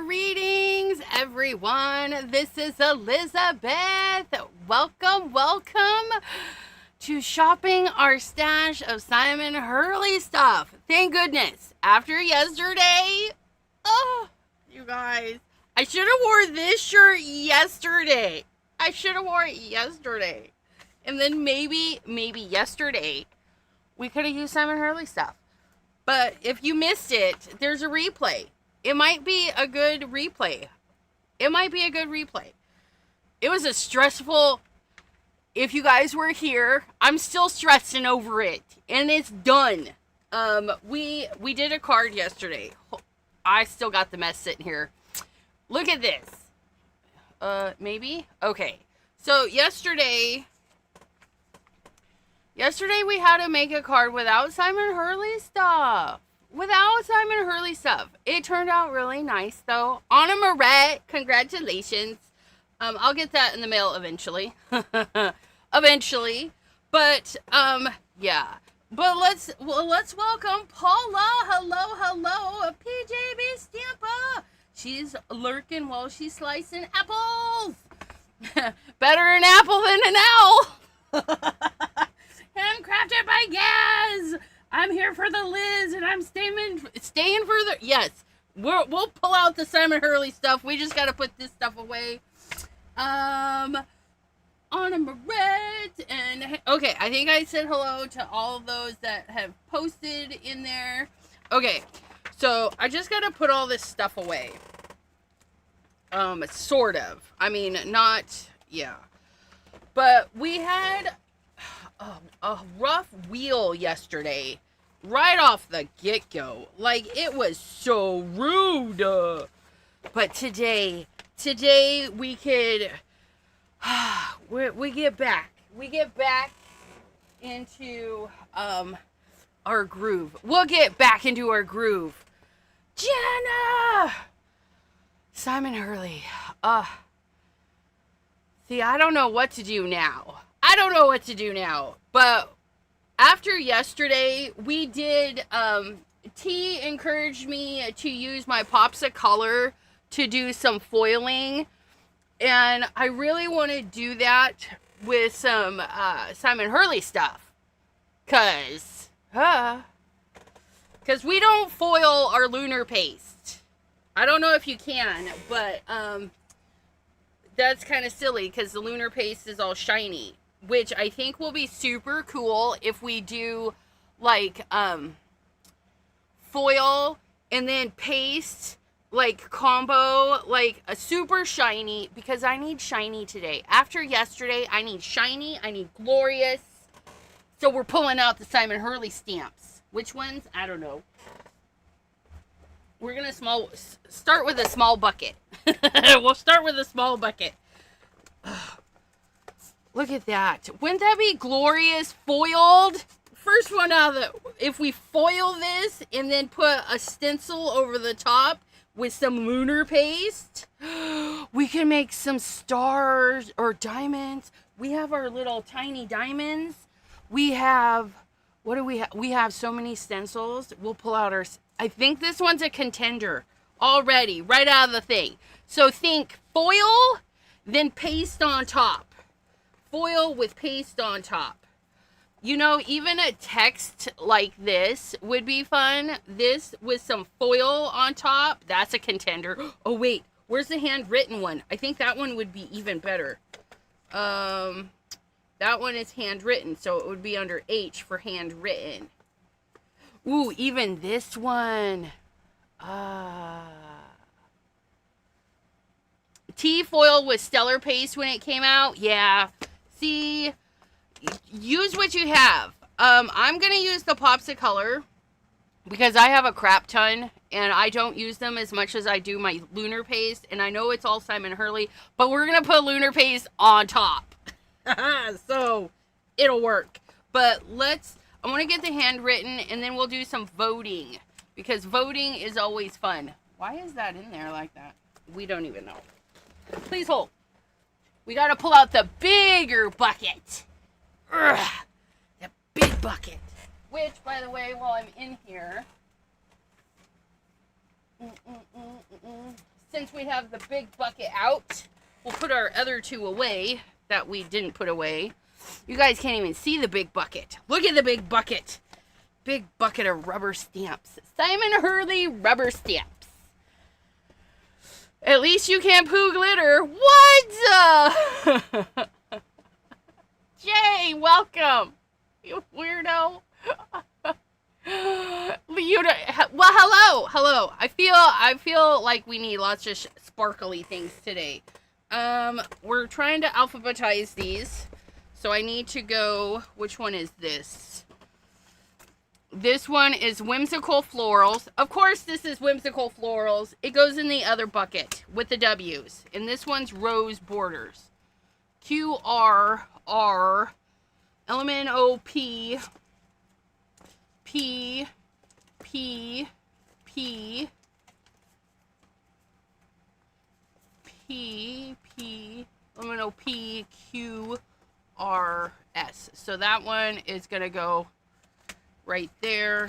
Greetings, everyone. This is Elizabeth. Welcome to shopping our stash of Simon Hurley stuff. Thank goodness. After yesterday, oh, you guys, I should have wore this shirt yesterday. And then maybe yesterday, we could have used Simon Hurley stuff. But if you missed it, there's a replay. It might be a good replay. It was a stressful, if you guys were here, I'm still stressing over it. And it's done. We did a card yesterday. I still got the mess sitting here. Look at this. Maybe? Okay. So yesterday we had to make a card without Simon Hurley stuff. It turned out really nice, though. Anna Moret, congratulations. I'll get that in the mail eventually. But, yeah. But let's welcome Paula. Hello, PJB Stampa. She's lurking while she's slicing apples. Better an apple than an owl. Handcrafted by Gaz. I'm here for the Liz, and I'm staying for the... Yes, we'll pull out the Simon Hurley stuff. We just got to put this stuff away. Anna Moret, and... Okay, I think I said hello to all of those that have posted in there. Okay, so I just got to put all this stuff away. Sort of. I mean, not... Yeah. But we had... a rough wheel yesterday, right off the get-go. Like, it was so rude. But today we could, we get back into, our groove. We'll get back into our groove. Jenna! Simon Hurley. See, I don't know what to do now. But after yesterday, we did, T encouraged me to use my Pops of Color to do some foiling, and I really want to do that with some, Simon Hurley stuff, cause we don't foil our lunar paste. I don't know if you can, but, that's kind of silly, because the lunar paste is all shiny. Which I think will be super cool if we do, like, foil and then paste, like, combo, like, a super shiny, because I need shiny today. After yesterday, I need shiny, I need glorious. So we're pulling out the Simon Hurley stamps. Which ones? I don't know. We're going to start with a small bucket. We'll start with a small bucket. Look at that. Wouldn't that be glorious foiled? First one out of the... If we foil this and then put a stencil over the top with some lunar paste, we can make some stars or diamonds. We have our little tiny diamonds. We have... What do we have? We have so many stencils. We'll pull out our... I think this one's a contender already, right out of the thing. So think foil, then paste on top. Foil with paste on top. You know, even a text like this would be fun. This with some foil on top, that's a contender. Oh wait, where's the handwritten one? I think that one would be even better. That one is handwritten, so it would be under H for handwritten. Ooh, even this one. T-foil with stellar paste when it came out. Yeah. See, use what you have. I'm going to use the Pops of Color because I have a crap ton and I don't use them as much as I do my lunar paste. And I know it's all Simon Hurley, but we're going to put lunar paste on top. So it'll work. But I want to get the handwritten and then we'll do some voting because voting is always fun. Why is that in there like that? We don't even know. Please hold. We got to pull out the bigger bucket. The big bucket. Which, by the way, while I'm in here, since we have the big bucket out, we'll put our other two away that we didn't put away. You guys can't even see the big bucket. Look at the big bucket. Big bucket of rubber stamps. Simon Hurley rubber stamps. At least you can't poo glitter. What? Jay, welcome. You weirdo. Well, hello. I feel like we need lots of sparkly things today. We're trying to alphabetize these. So I need to go, which one is this? This one is Whimsical Florals. Of course, this is Whimsical Florals. It goes in the other bucket with the W's. And this one's Rose Borders. QRR LMNOP P P P P P LMNOP QRS. So that one is gonna go right there,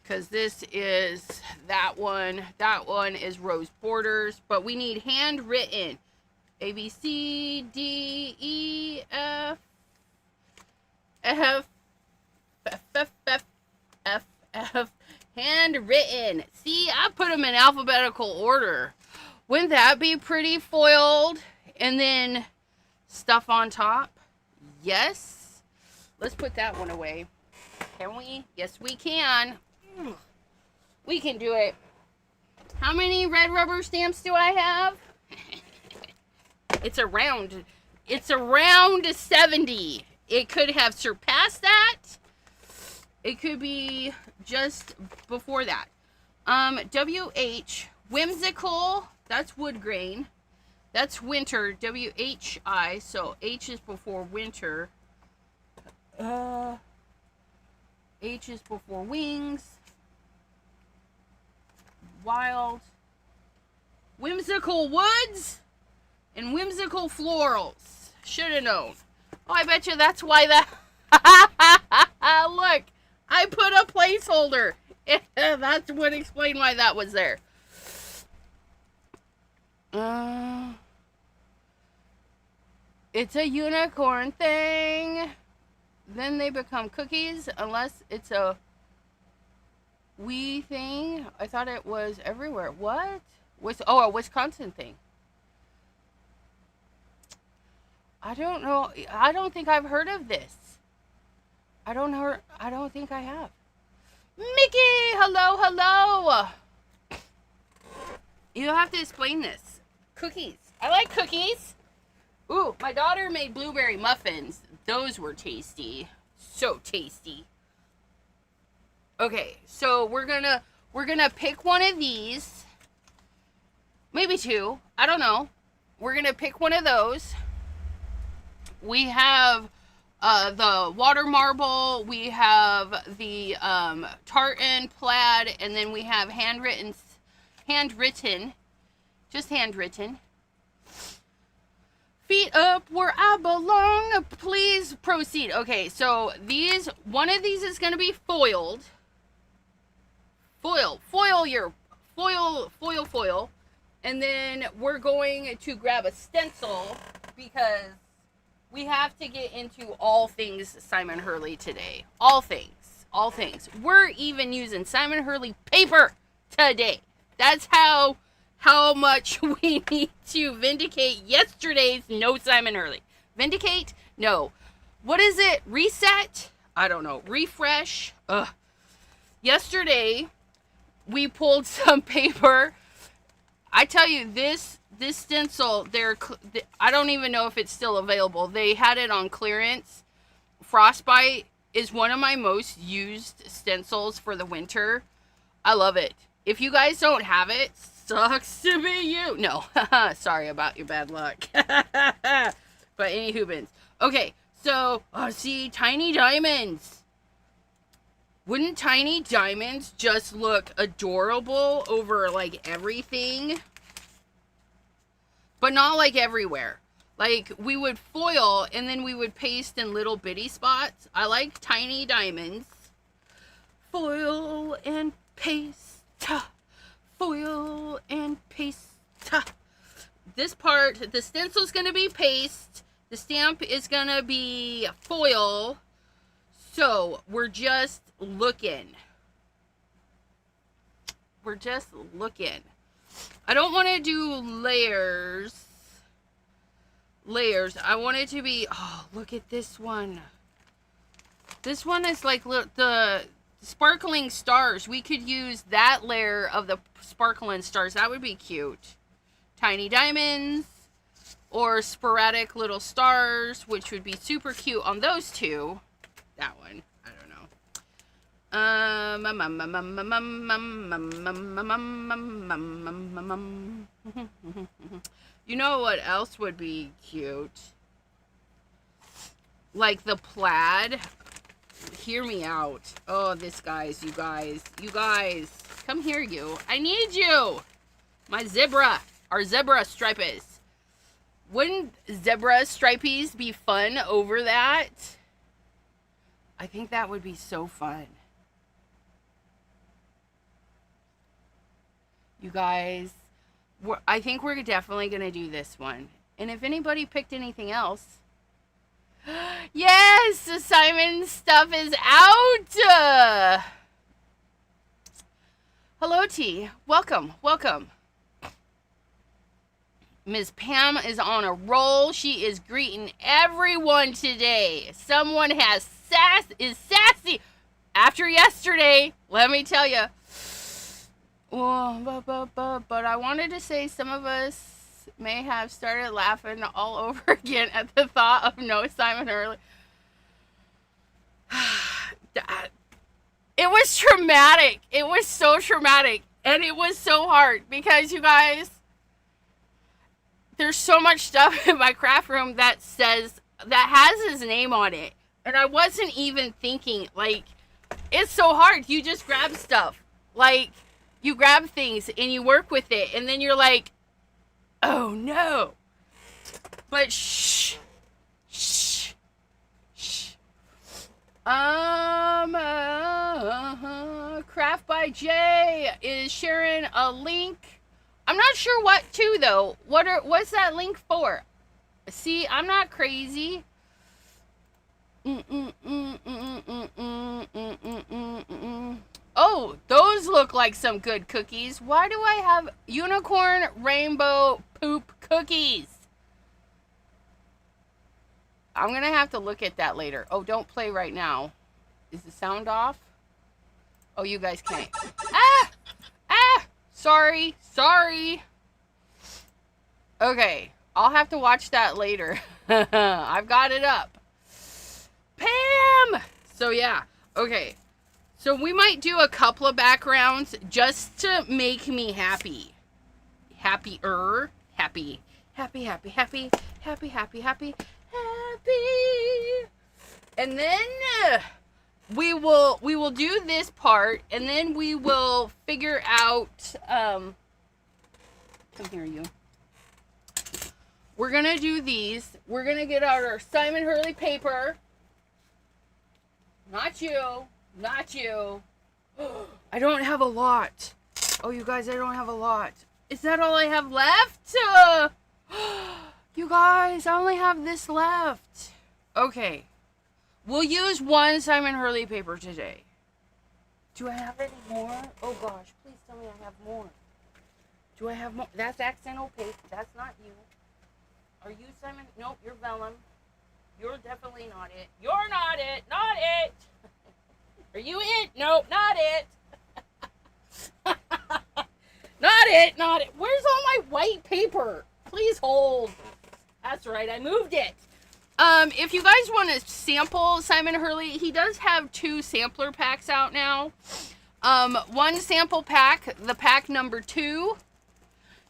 because this is that one is Rose Borders, but we need handwritten A B C D E F F F F F F F handwritten. See, I put them in alphabetical order. Wouldn't that be pretty? Foiled and then stuff on top. Yes, let's put that one away. Can we? Yes, we can. We can do it. How many red rubber stamps do I have? It's around 70. It could have surpassed that. It could be just before that. WH, whimsical, that's wood grain. That's winter, WHI, so H is before winter. H is before wings. Wild. Whimsical woods and whimsical florals. Should have known. Oh, I bet you that's why that... Look, I put a placeholder. That would explain why that was there. It's a unicorn thing. Then they become cookies, unless it's a wee thing. I thought it was everywhere. What? Oh, a Wisconsin thing. I don't know. I don't think I've heard of this. I don't know. I don't think I have. Mickey, hello. You don't have to explain this. Cookies. I like cookies. Ooh, my daughter made blueberry muffins. Those were tasty. So tasty. Okay, so we're gonna pick one of these. Maybe two. I don't know. We're gonna pick one of those. We have the water marble. We have the tartan plaid, and then we have handwritten. Just handwritten. Feet up where I belong. Please proceed. Okay, so one of these is going to be foiled. Foil. And then we're going to grab a stencil because we have to get into all things Simon Hurley today. All things. We're even using Simon Hurley paper today. That's how much we need to vindicate yesterday's no Simon Hurley. Vindicate? No. What is it? Reset? I don't know. Refresh? Ugh. Yesterday, we pulled some paper. I tell you, this stencil, I don't even know if it's still available. They had it on clearance. Frostbite is one of my most used stencils for the winter. I love it. If you guys don't have it, sucks to be you. No, sorry about your bad luck. But anywho, bins. Okay, so, see, tiny diamonds. Wouldn't tiny diamonds just look adorable over, like, everything? But not, like, everywhere. Like, we would foil, and then we would paste in little bitty spots. I like tiny diamonds. Foil and paste. foil and paste. This part, the stencil's gonna be paste. The stamp is gonna be foil. So we're just looking. We're just looking. I don't want to do layers. I want it to be, oh, look at this one. This one is like the sparkling stars. We could use that layer of the sparkling stars. That would be cute. Tiny diamonds or sporadic little stars, which would be super cute on those two. That one, I don't know. You know what else would be cute? Like the plaid. Hear me out. Oh, this guys, you guys. Come here, you. I need you. My zebra. Our zebra stripies. Wouldn't zebra stripies be fun over that? I think that would be so fun. You guys, I think we're definitely going to do this one. And if anybody picked anything else, yes, the Simon stuff is out. Hello, T. Welcome. Ms. Pam is on a roll. She is greeting everyone today. Someone is sassy. After yesterday, let me tell you. Well, but I wanted to say some of us may have started laughing all over again at the thought of no Simon Hurley. It was traumatic. It was so traumatic. And it was so hard because, you guys, there's so much stuff in my craft room that has his name on it. And I wasn't even thinking, like, it's so hard. You just grab stuff. Like, you grab things and you work with it. And then you're like, oh no. But shh. Craft by Jay is sharing a link. I'm not sure what to though. What's that link for? See, I'm not crazy. Oh, those look like some good cookies. Why do I have unicorn rainbow poop cookies? I'm gonna have to look at that later. Oh, don't play right now. Is the sound off? Oh, you guys can't. Sorry. Okay, I'll have to watch that later. I've got it up. Pam! So yeah, okay. So we might do a couple of backgrounds just to make me happy. Happier. Happy. And then we will do this part, and then we will figure out come here, you. We're gonna do these. We're gonna get out our Simon Hurley paper. Not you. I don't have a lot. Oh, you guys, I don't have a lot. Is that all I have left? You guys, I only have this left. Okay. We'll use one Simon Hurley paper today. Do I have any more? Oh gosh, please tell me I have more. Do I have more? That's accent opaque. That's not you. Are you Simon? Nope, you're vellum. You're definitely not it. You're not it. Not it. Are you it? Nope, not it. Not it. Where's all my white paper? Please hold. That's right, I moved it. If you guys want to sample Simon Hurley, he does have 2 sampler packs out now. One sample pack, the pack number 2,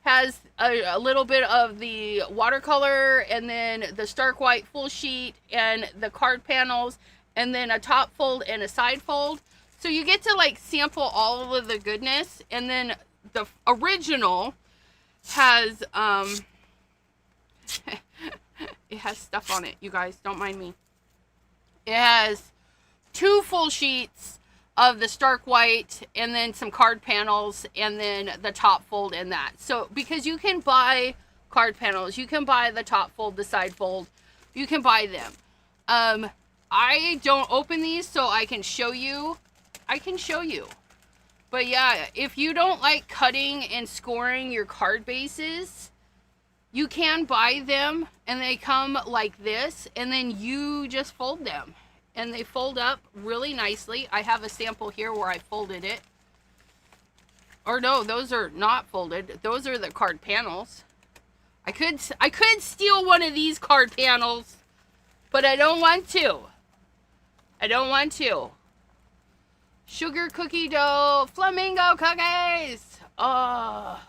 has a little bit of the watercolor, and then the stark white full sheet, and the card panels, and then a top fold and a side fold. So you get to like sample all of the goodness. And then the original has it has stuff on it, you guys, don't mind me. It has 2 full sheets, of the stark white, and then some card panels, and then the top fold in that. So because you can buy card panels, you can buy the top fold, the side fold, you can buy them. I don't open these so I can show you. But yeah, if you don't like cutting and scoring your card bases, you can buy them, and they come like this, and then you just fold them. And they fold up really nicely. I have a sample here where I folded it. Or no, those are not folded. Those are the card panels. I could steal one of these card panels, but I don't want to. Sugar cookie dough, flamingo cookies. Oh,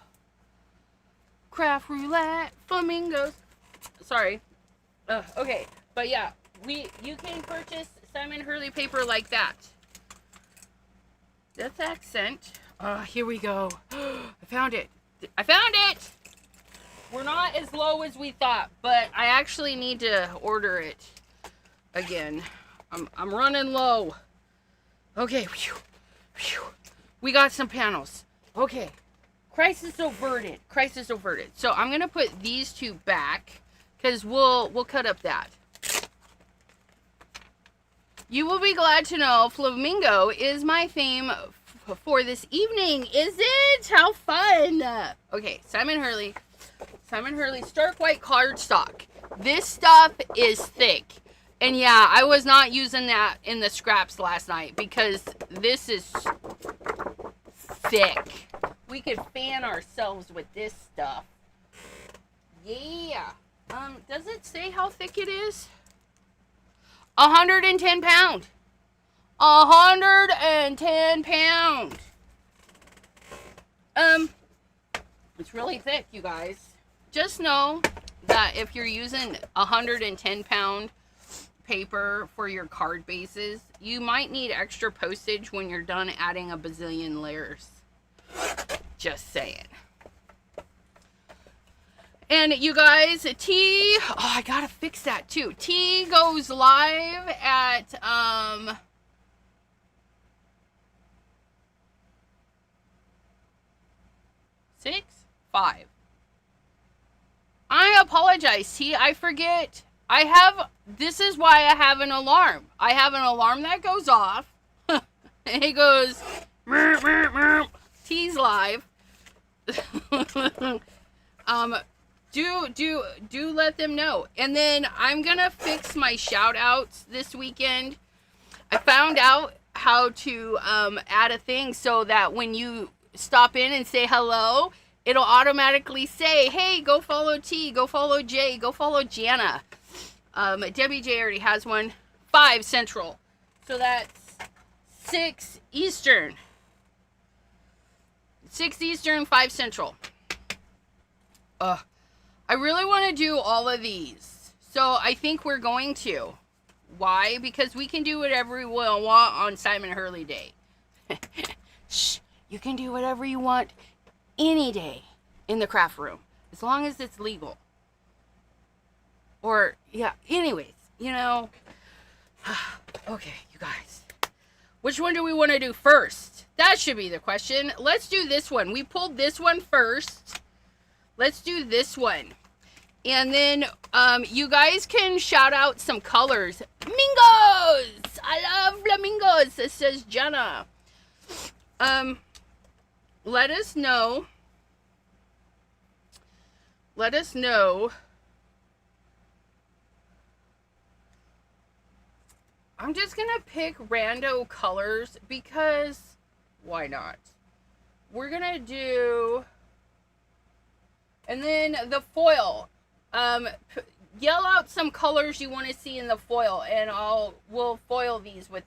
craft roulette, flamingos. Sorry. Okay, but yeah, you can purchase Simon Hurley paper like that. That's accent. Here we go. I found it. We're not as low as we thought, but I actually need to order it again. I'm running low. Okay. We got some panels. Okay. Crisis averted. So I'm going to put these two back because we'll cut up that. You will be glad to know flamingo is my theme for this evening. Is it? How fun. Okay, Simon Hurley stark white cardstock. This stuff is thick. And yeah, I was not using that in the scraps last night because this is thick. We could fan ourselves with this stuff. Yeah. Does it say how thick it is? 110 pound. 110 pound. It's really thick, you guys. Just know that if you're using 110 pound paper for your card bases, you might need extra postage when you're done adding a bazillion layers. Just saying. And you guys, T, I gotta fix that too. T goes live at 6, 5. I apologize, T. I forget. This is why I have an alarm. I have an alarm that goes off. And it goes, meow, meow, meow. T's live. Do let them know. And then I'm going to fix my shout outs this weekend. I found out how to add a thing so that when you stop in and say hello, it'll automatically say, hey, go follow T, go follow J, go follow Jana. Debbie J already has one. 5 Central. So that's 6 Eastern. 6 Eastern, 5 Central. I really want to do all of these. So I think we're going to. Why? Because we can do whatever we want on Simon Hurley Day. Shh. You can do whatever you want any day in the craft room. As long as it's legal. Or, yeah, anyways, you know. Okay, you guys. Which one do we want to do first? That should be the question. Let's do this one. We pulled this one first. Let's do this one. And then you guys can shout out some colors. Flamingos! I love flamingos, it says Jenna. Let us know. I'm just going to pick rando colors because why not? We're going to do, and then the foil. Yell out some colors you want to see in the foil, and we'll foil these with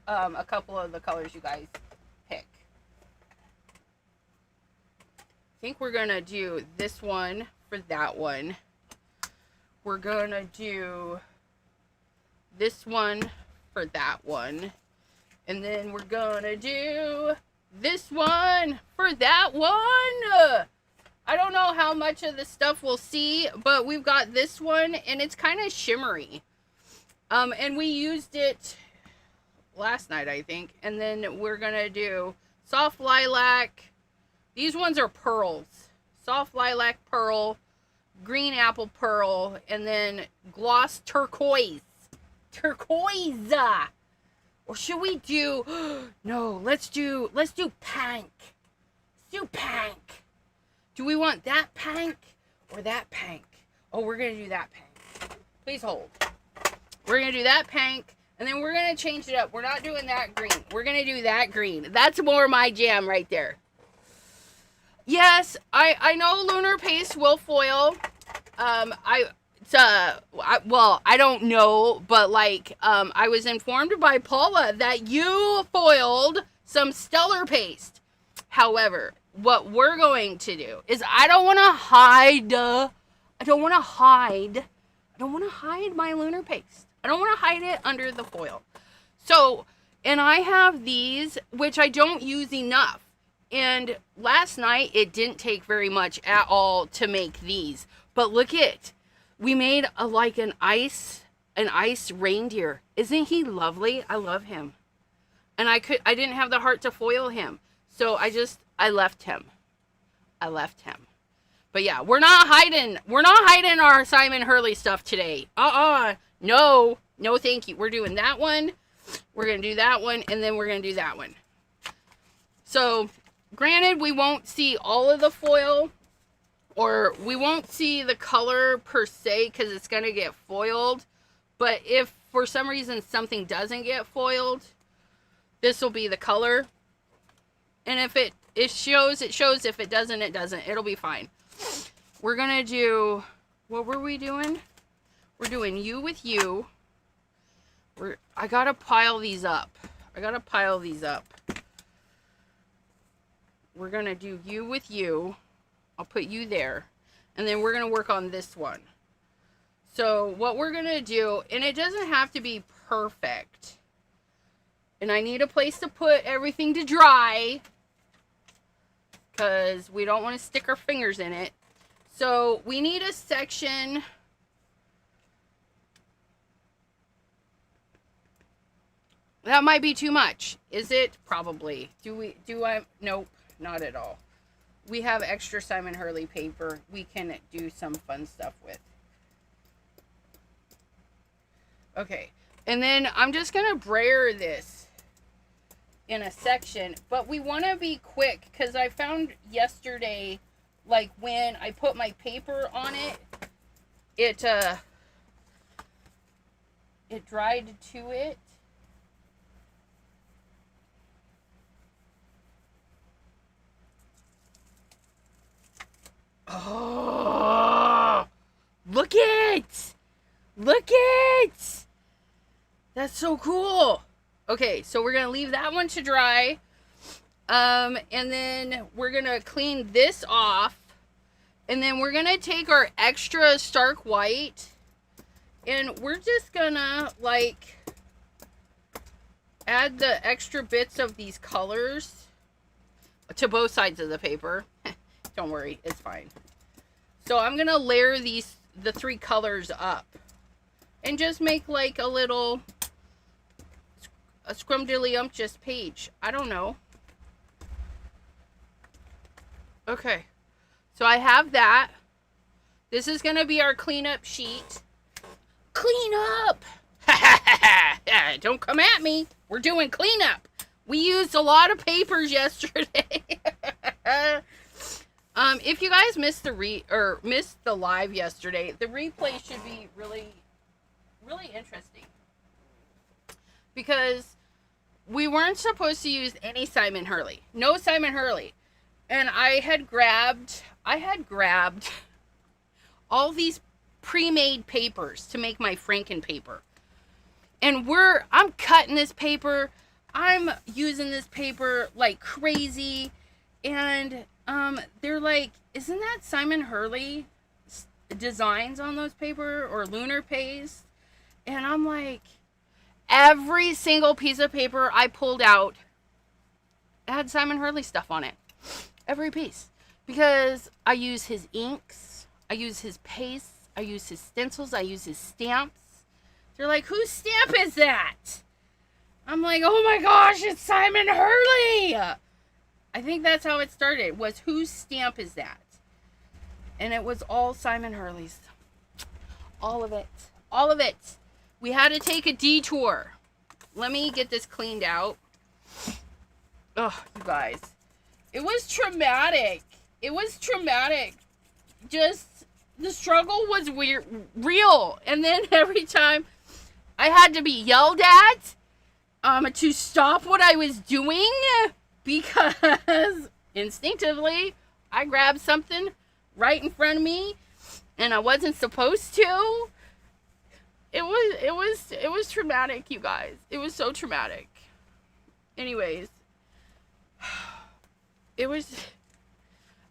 a couple of the colors you guys pick. I think we're going to do this one for that one. We're going to do this one for that one. And then we're going to do this one for that one. I don't know how much of the stuff we'll see, but we've got this one, and it's kind of shimmery. And we used it last night, I think. And then we're going to do soft lilac. These ones are pearls. Soft lilac pearl, green apple pearl, and then gloss turquoise. Turquoise. Or should we do, no, let's do pink. Let's do pink. Do we want that pink or that pink? Oh, we're going to do that pink. Please hold. We're going to do that pink, and then we're going to change it up. We're not doing that green. We're going to do that green. That's more my jam right there. Yes, I know lunar paste will foil. I don't know, but like, I was informed by Paula that you foiled some stellar paste. However, what we're going to do is I don't want to hide my lunar paste. I don't want to hide it under the foil. So, and I have these, which I don't use enough. And last night, it didn't take very much at all to make these. But look it. We made an ice reindeer. Isn't he lovely? I love him. And I didn't have the heart to foil him. So I left him. But yeah, we're not hiding our Simon Hurley stuff today. No, thank you. We're doing that one. We're going to do that one. And then we're going to do that one. So, granted, we won't see all of the foil, or we won't see the color per se because it's going to get foiled. But if for some reason something doesn't get foiled, this will be the color. And if it shows, it shows. If it doesn't, it doesn't. It'll be fine. We're going to do, what were we doing? We're doing you with you. I got to pile these up. We're going to do you with you. I'll put you there. And then we're going to work on this one. So what we're going to do, and it doesn't have to be perfect. And I need a place to put everything to dry, because we don't want to stick our fingers in it. So we need a section. That might be too much. Is it? Probably. Nope, not at all. We have extra Simon Hurley paper we can do some fun stuff with. Okay, and then I'm just going to brayer this in a section, but we want to be quick because I found yesterday, like when I put my paper on it, it dried to it. Oh, look it! That's so cool. Okay, so we're going to leave that one to dry. And then we're going to clean this off. And then we're going to take our extra stark white. And we're just going to, like, add the extra bits of these colors to both sides of the paper. Don't worry, it's fine. So I'm going to layer the three colors up. And just make like a little, a scrumdiddlyumptious page. I don't know. Okay. So I have that. This is going to be our cleanup sheet. Clean up! Don't come at me. We're doing cleanup. We used a lot of papers yesterday. If you guys missed the live yesterday, the replay should be really interesting, because we weren't supposed to use any Simon Hurley. No Simon Hurley. And I had grabbed all these pre-made papers to make my Franken paper. And I'm cutting this paper. I'm using this paper like crazy. And they're like, isn't that Simon Hurley designs on those paper or lunar paste? And I'm like, every single piece of paper I pulled out had Simon Hurley stuff on it. Every piece. Because I use his inks, I use his pastes, I use his stencils, I use his stamps. They're like, whose stamp is that? I'm like, oh my gosh, it's Simon Hurley. I think that's how it started, was whose stamp is that? And it was all Simon Hurley's. All of it. All of it. We had to take a detour. Let me get this cleaned out. Oh, you guys. It was traumatic. It was traumatic. Just, the struggle was weird, real. And then every time I had to be yelled at to stop what I was doing, because instinctively I grabbed something right in front of me and I wasn't supposed to. It was traumatic, you guys. It was so traumatic. Anyways, it was,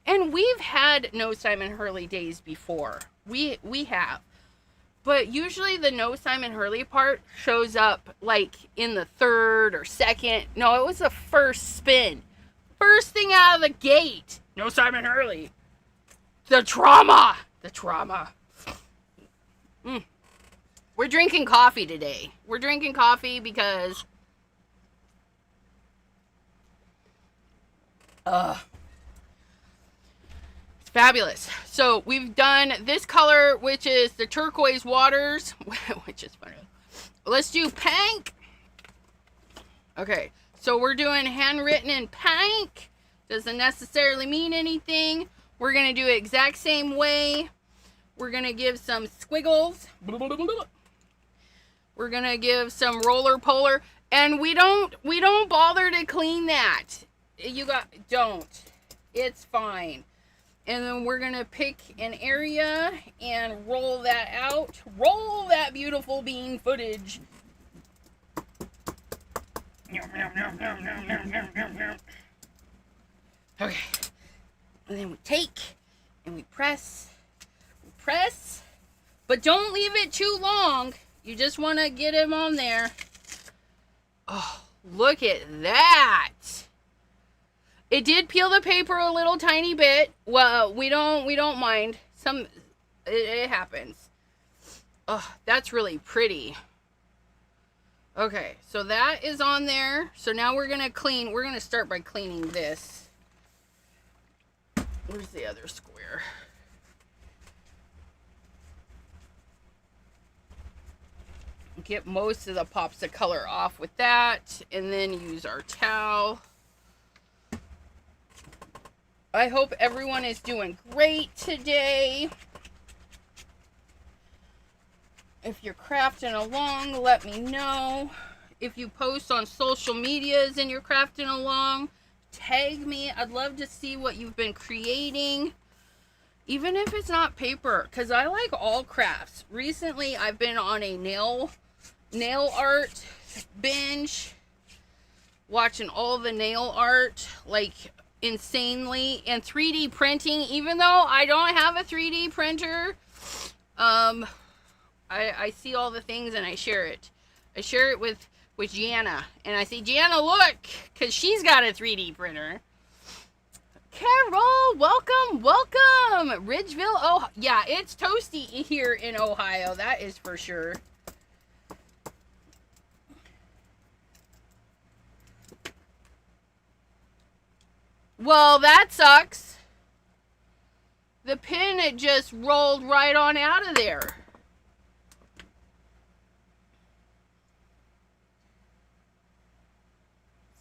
and we've had no Simon Hurley days before. We have. But usually the no Simon Hurley part shows up like in the third or second. No, it was the first spin. First thing out of the gate. No Simon Hurley. The trauma. The trauma. We're drinking coffee today. We're drinking coffee because it's fabulous. So we've done this color, which is the turquoise waters, which is funny. Let's do pink. Okay, so we're doing handwritten in pink. Doesn't necessarily mean anything. We're going to do it exact same way. We're going to give some squiggles. We're going to give some roller polar. And we don't bother to clean that. Don't. It's fine. And then we're going to pick an area and roll that out. Roll that beautiful bean footage. Okay. And then we take and we press. But don't leave it too long. You just want to get him on there. Oh, look at that. It did peel the paper a little tiny bit. Well, we don't mind. It happens. Oh, that's really pretty. Okay, so that is on there. So now we're going to clean. We're going to start by cleaning this. Where's the other square? Get most of the pops of color off with that, and then use our towel. I hope everyone is doing great today. If you're crafting along, let me know. If you post on social medias and you're crafting along, tag me. I'd love to see what you've been creating. Even if it's not paper, because I like all crafts. Recently, I've been on a nail art binge, watching all the nail art, like, insanely, and 3D printing. Even though I don't have a 3D printer, I see all the things and I share it. I share it with Gianna, and I say, Gianna, look, because she's got a 3D printer. Carol, welcome. Ridgeville, oh, yeah, it's toasty here in Ohio, that is for sure. Well, that sucks. The pin, it just rolled right on out of there.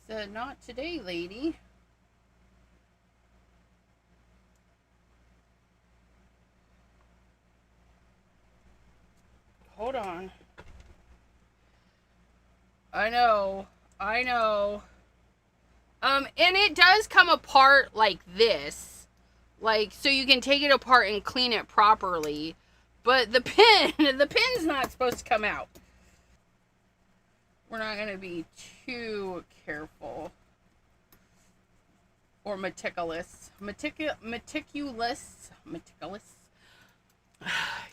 Said, not today, lady. Hold on. I know. And it does come apart like this. Like, so you can take it apart and clean it properly. But the pin's not supposed to come out. We're not going to be too careful. Or meticulous. Meticulous.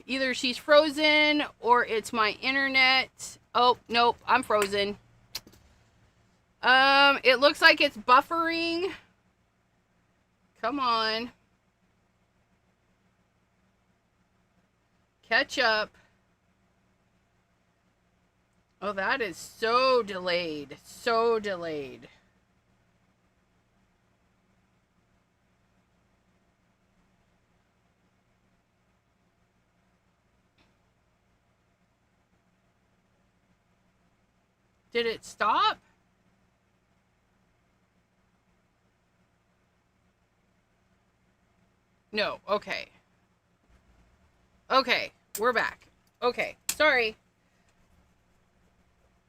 Either she's frozen or it's my internet. Oh, nope, I'm frozen. It looks like it's buffering. Come on. Catch up. Oh, that is so delayed. So delayed. Did it stop? No. Okay. Okay. We're back. Okay. Sorry.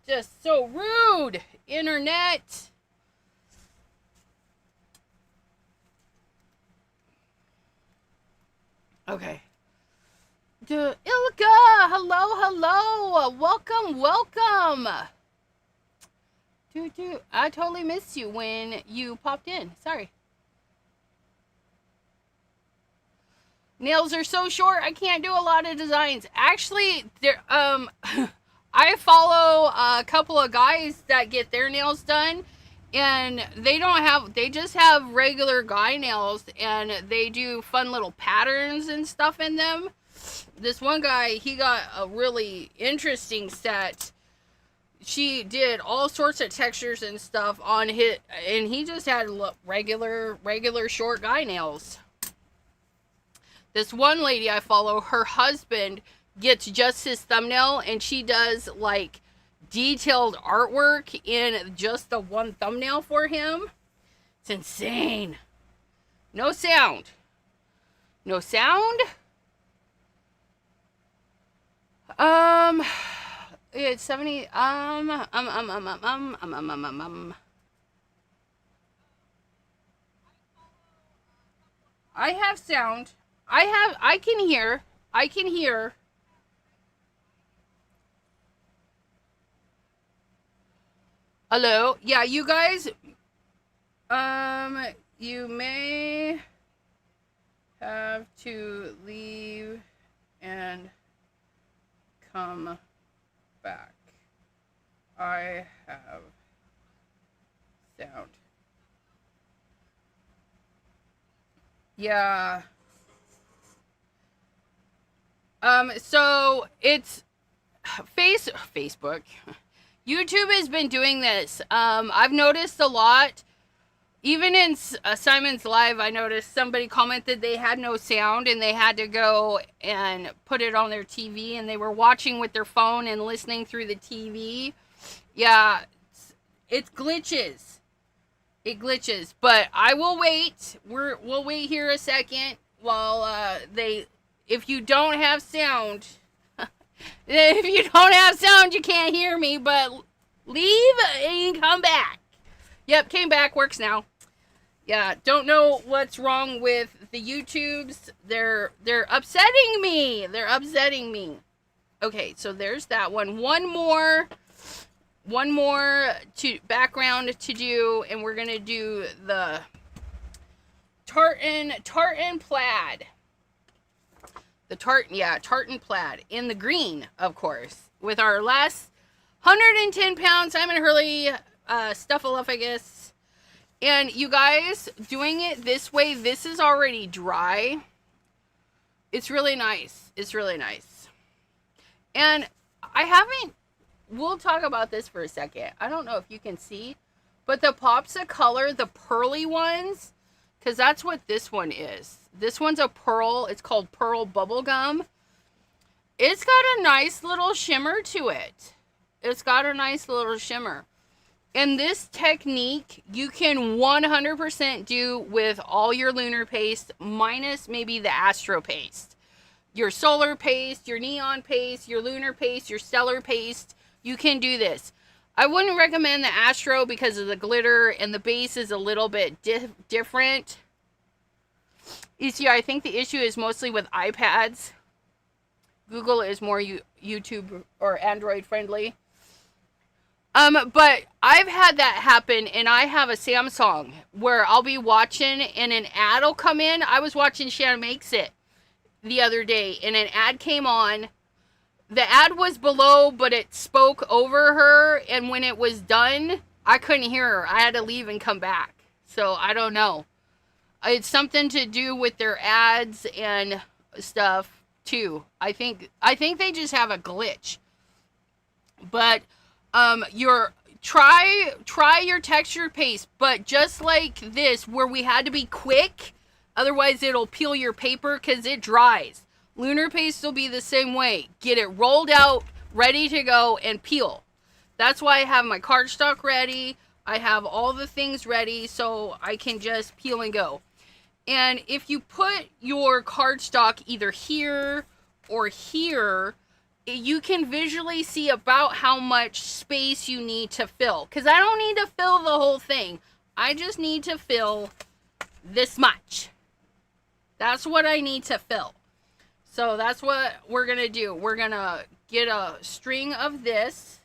Just so rude. Internet. Okay. Ilka, hello, hello. Welcome, welcome. I totally missed you when you popped in. Sorry. Nails are so short, I can't do a lot of designs. Actually, there I follow a couple of guys that get their nails done, and they just have regular guy nails, and they do fun little patterns and stuff in them. This one guy, he got a really interesting set. She did all sorts of textures and stuff on his, and he just had regular short guy nails. This one lady I follow, her husband gets just his thumbnail, and she does like detailed artwork in just the one thumbnail for him. It's insane. No sound. No sound? It's 70, I have sound. I can hear. Hello? Yeah, you guys, you may have to leave and come back. I have sound. Yeah. So it's Facebook. YouTube has been doing this. I've noticed a lot. Even in Simon's live, I noticed somebody commented they had no sound and they had to go and put it on their TV, and they were watching with their phone and listening through the TV. Yeah, it glitches. It glitches. But I will wait. We'll wait here a second while if you don't have sound, if you don't have sound, you can't hear me, but leave and come back. Yep, came back, works now. Yeah, don't know what's wrong with the YouTubes. They're upsetting me. They're upsetting me. Okay, so there's that one. One more to background to do, and we're gonna do the tartan plaid. The tartan plaid in the green, of course, with our last 110 pound Simon Hurley Stuffaluffagus. And you guys, doing it this way, this is already dry. It's really nice. It's really nice. And we'll talk about this for a second. I don't know if you can see, but the pops of color, the pearly ones, because that's what this one is. This one's a pearl. It's called Pearl Bubblegum. It's got a nice little shimmer to it. It's got a nice little shimmer. And this technique, you can 100% do with all your lunar paste, minus maybe the astro paste. Your solar paste, your neon paste, your lunar paste, your stellar paste. You can do this. I wouldn't recommend the astro because of the glitter, and the base is a little bit different. You see, I think the issue is mostly with iPads. Google is more YouTube or Android friendly. But I've had that happen, and I have a Samsung where I'll be watching and an ad will come in. I was watching Shanna Makes It the other day, and an ad came on. The ad was below, but it spoke over her, and when it was done, I couldn't hear her. I had to leave and come back. So I don't know. It's something to do with their ads and stuff too. I think they just have a glitch. But try your textured paste, but just like this, where we had to be quick, otherwise it'll peel your paper because it dries. Lunar paste will be the same way. Get it rolled out, ready to go, and peel. That's why I have my cardstock ready. I have all the things ready so I can just peel and go. And if you put your cardstock either here or here, you can visually see about how much space you need to fill. Because I don't need to fill the whole thing. I just need to fill this much. That's what I need to fill. So that's what we're going to do. We're going to get a string of this.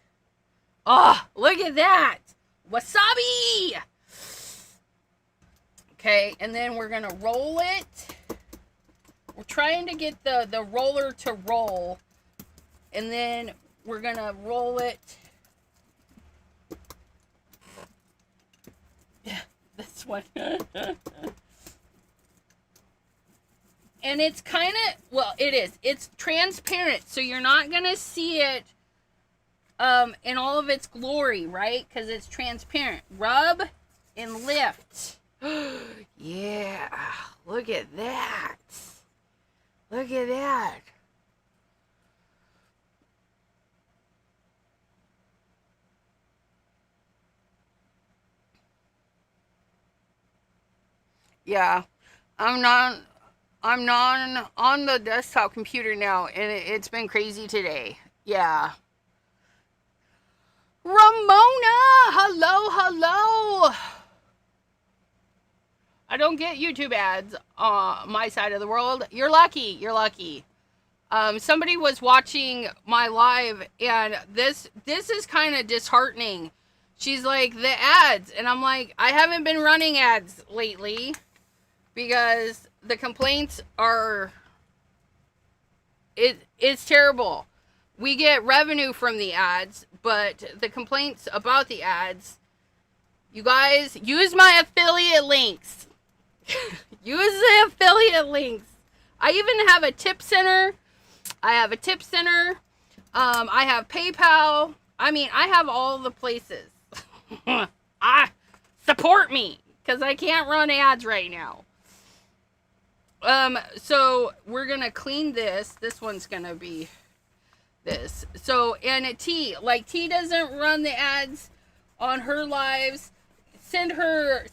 Oh, look at that. Wasabi. Okay, and then we're going to roll it. We're trying to get the roller to roll. And then we're going to roll it. Yeah, this one. And it's kind of, well, it is. It's transparent, so you're not going to see it in all of its glory, right? Because it's transparent. Rub and lift. Yeah, look at that. Look at that. Yeah, I'm not on the desktop computer now, and it's been crazy today. Yeah. Ramona, hello. I don't get YouTube ads on my side of the world. You're lucky. Somebody was watching my live, and this is kind of disheartening. She's like, the ads, and I'm like, I haven't been running ads lately because the complaints are, it's terrible. We get revenue from the ads, but the complaints about the ads, you guys, use my affiliate links. Use the affiliate links. I even have a tip center. I have PayPal. I mean, I have all the places. Support me, because I can't run ads right now. So we're gonna clean this. This one's gonna be this. So, and T doesn't run the ads on her lives. Send her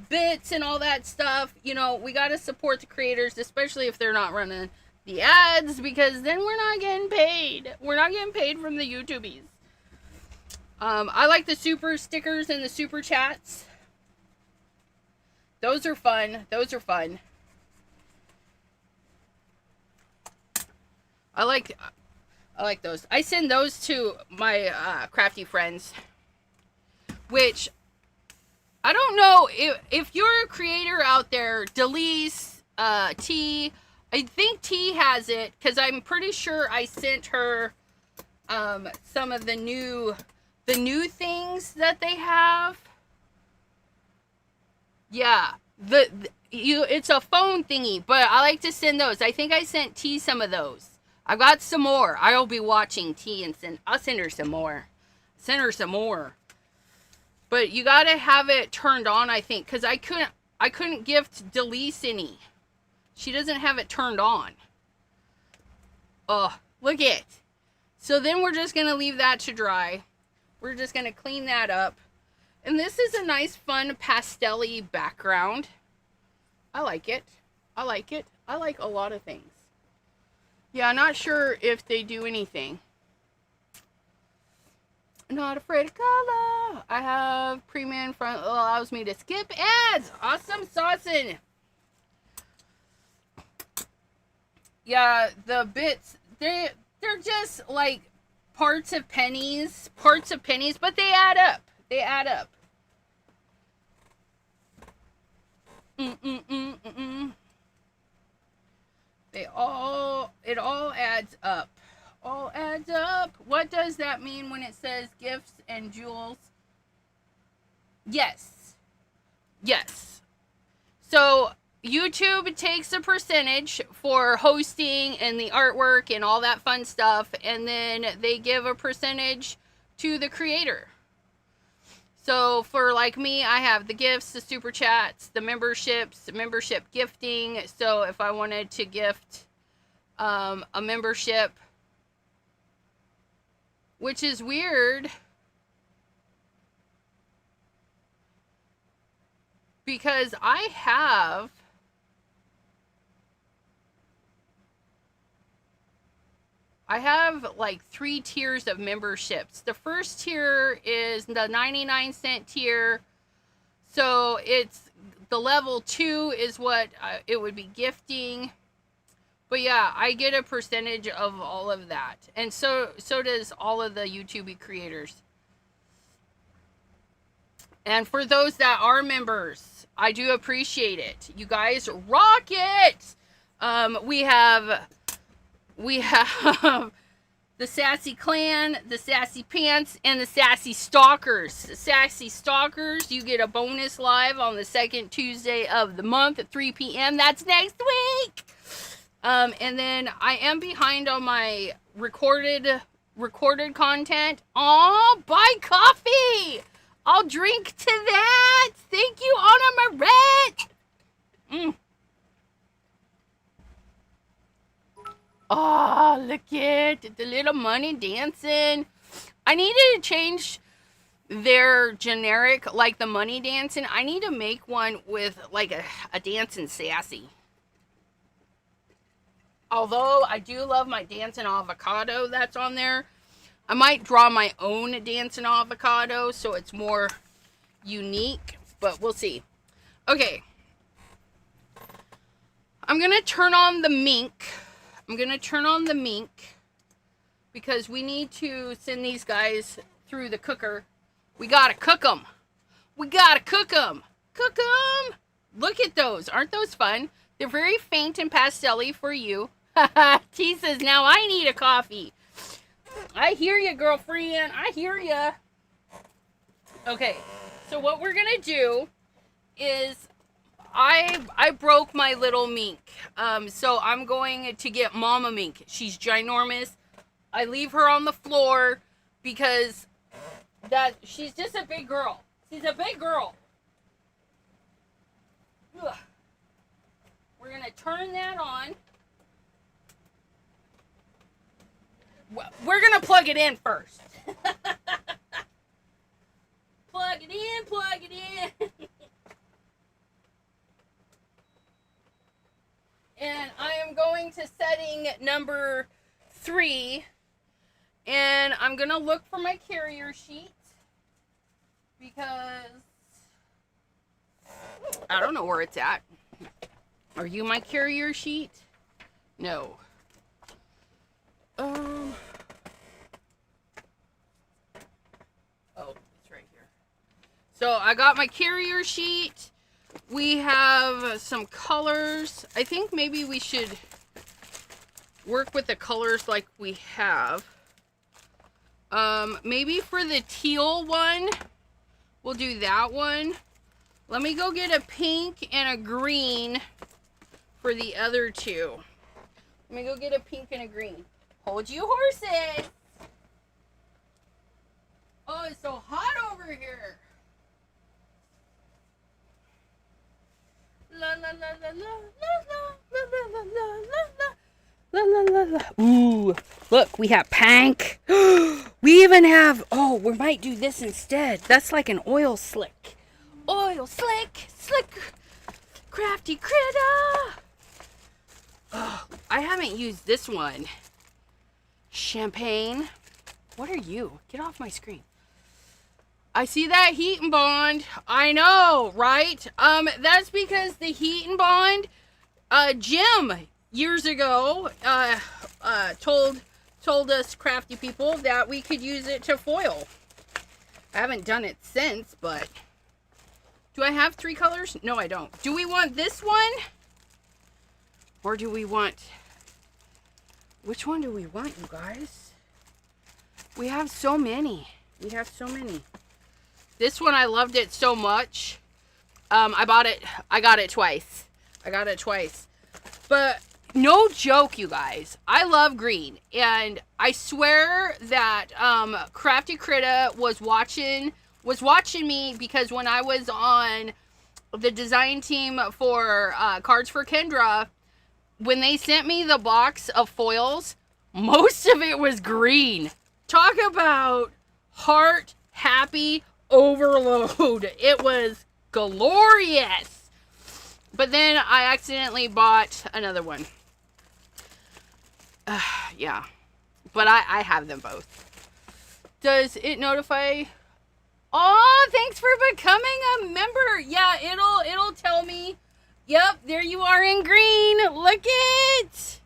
bits and all that stuff. You know, we gotta support the creators, especially if they're not running the ads, because then we're not getting paid. We're not getting paid from the YouTubies. I like the super stickers and the super chats. Those are fun. I like those. I send those to my crafty friends. Which, I don't know if you're a creator out there, Delise, T, I think T has it, because I'm pretty sure I sent her some of the new things that they have. Yeah, it's a phone thingy, but I like to send those. I think I sent T some of those. I've got some more. I'll be watching T and I'll send her some more. But you gotta have it turned on, I think, because I couldn't gift Delise any. She doesn't have it turned on. Oh, look it. So then we're just gonna leave that to dry. We're just gonna clean that up. And this is a nice, fun, pastel-y background. I like it. I like a lot of things. Yeah, I'm not sure if they do anything. Not afraid of color. I have premium front allows me to skip ads. Awesome saucing. Yeah, the bits, they're just like parts of pennies, but they add up. It all adds up. What does that mean when it says gifts and jewels? Yes. So YouTube takes a percentage for hosting and the artwork and all that fun stuff, and then they give a percentage to the creator. So for like me, I have the gifts, the super chats, the memberships, the membership gifting. So if I wanted to gift a membership, which is weird because I have like 3 tiers of memberships. The first tier is the 99-cent tier. So it's the level 2 is what it would be gifting. But yeah, I get a percentage of all of that. And so does all of the YouTube creators. And for those that are members, I do appreciate it. You guys rock it. We have the Sassy Clan, the Sassy Pants, and the Sassy Stalkers. The Sassy Stalkers, you get a bonus live on the second Tuesday of the month at 3 p.m. That's next week. And then I am behind on my recorded content. Aw, buy coffee. I'll drink to that. Thank you, Anna Marette. Oh, look at the little money dancing. I need to change their generic, like the money dancing. I need to make one with like a dancing sassy. Although I do love my dancing avocado that's on there. I might draw my own dancing avocado so it's more unique, but we'll see. Okay. I'm going to turn on the mink. Because we need to send these guys through the cooker. We got to cook them. Cook them. Look at those. Aren't those fun? They're very faint and pastel-y for you. T says, now I need a coffee. I hear you, girlfriend. I hear you. Okay, so what we're going to do is I broke my little mink. So I'm going to get Mama Mink. She's ginormous. I leave her on the floor because she's just a big girl. She's a big girl. Ugh. We're going to turn that on. We're going to plug it in first. Plug it in. And I am going to setting number 3. And I'm going to look for my carrier sheet. Because I don't know where it's at. Are you my carrier sheet? No. Oh, it's right here. So I got my carrier sheet. We have some colors. I think maybe we should work with the colors like we have. Maybe for the teal one, we'll do that one. Let me go get a pink and a green for the other 2. Let me go get a pink and a green. Hold you horses. Oh, it's so hot over here. La la la la la la la la la la la la la. Ooh, look, we have pink. We even have, we might do this instead. That's like an oil slick. Oil slick, crafty critter. Oh, I haven't used this one. Champagne. What are you? Get off my screen. I see that heat and bond. I know, right? That's because the heat and bond, Jim years ago told us crafty people that we could use it to foil. I haven't done it since, but do I have 3 colors? No, I don't. Do we want this one? Or do we want... Which one do we want, you guys? We have so many. This one, I loved it so much. I got it twice. I got it twice. But no joke, you guys. I love green. And I swear that Crafty Critta was watching me, because when I was on the design team for Cards for Kendra, when they sent me the box of foils, most of it was green. Talk about heart happy overload. It was glorious. But then I accidentally bought another one. Yeah. But I have them both. Does it notify? Oh, thanks for becoming a member. Yeah, it'll tell me. Yep, there you are in green. Look it.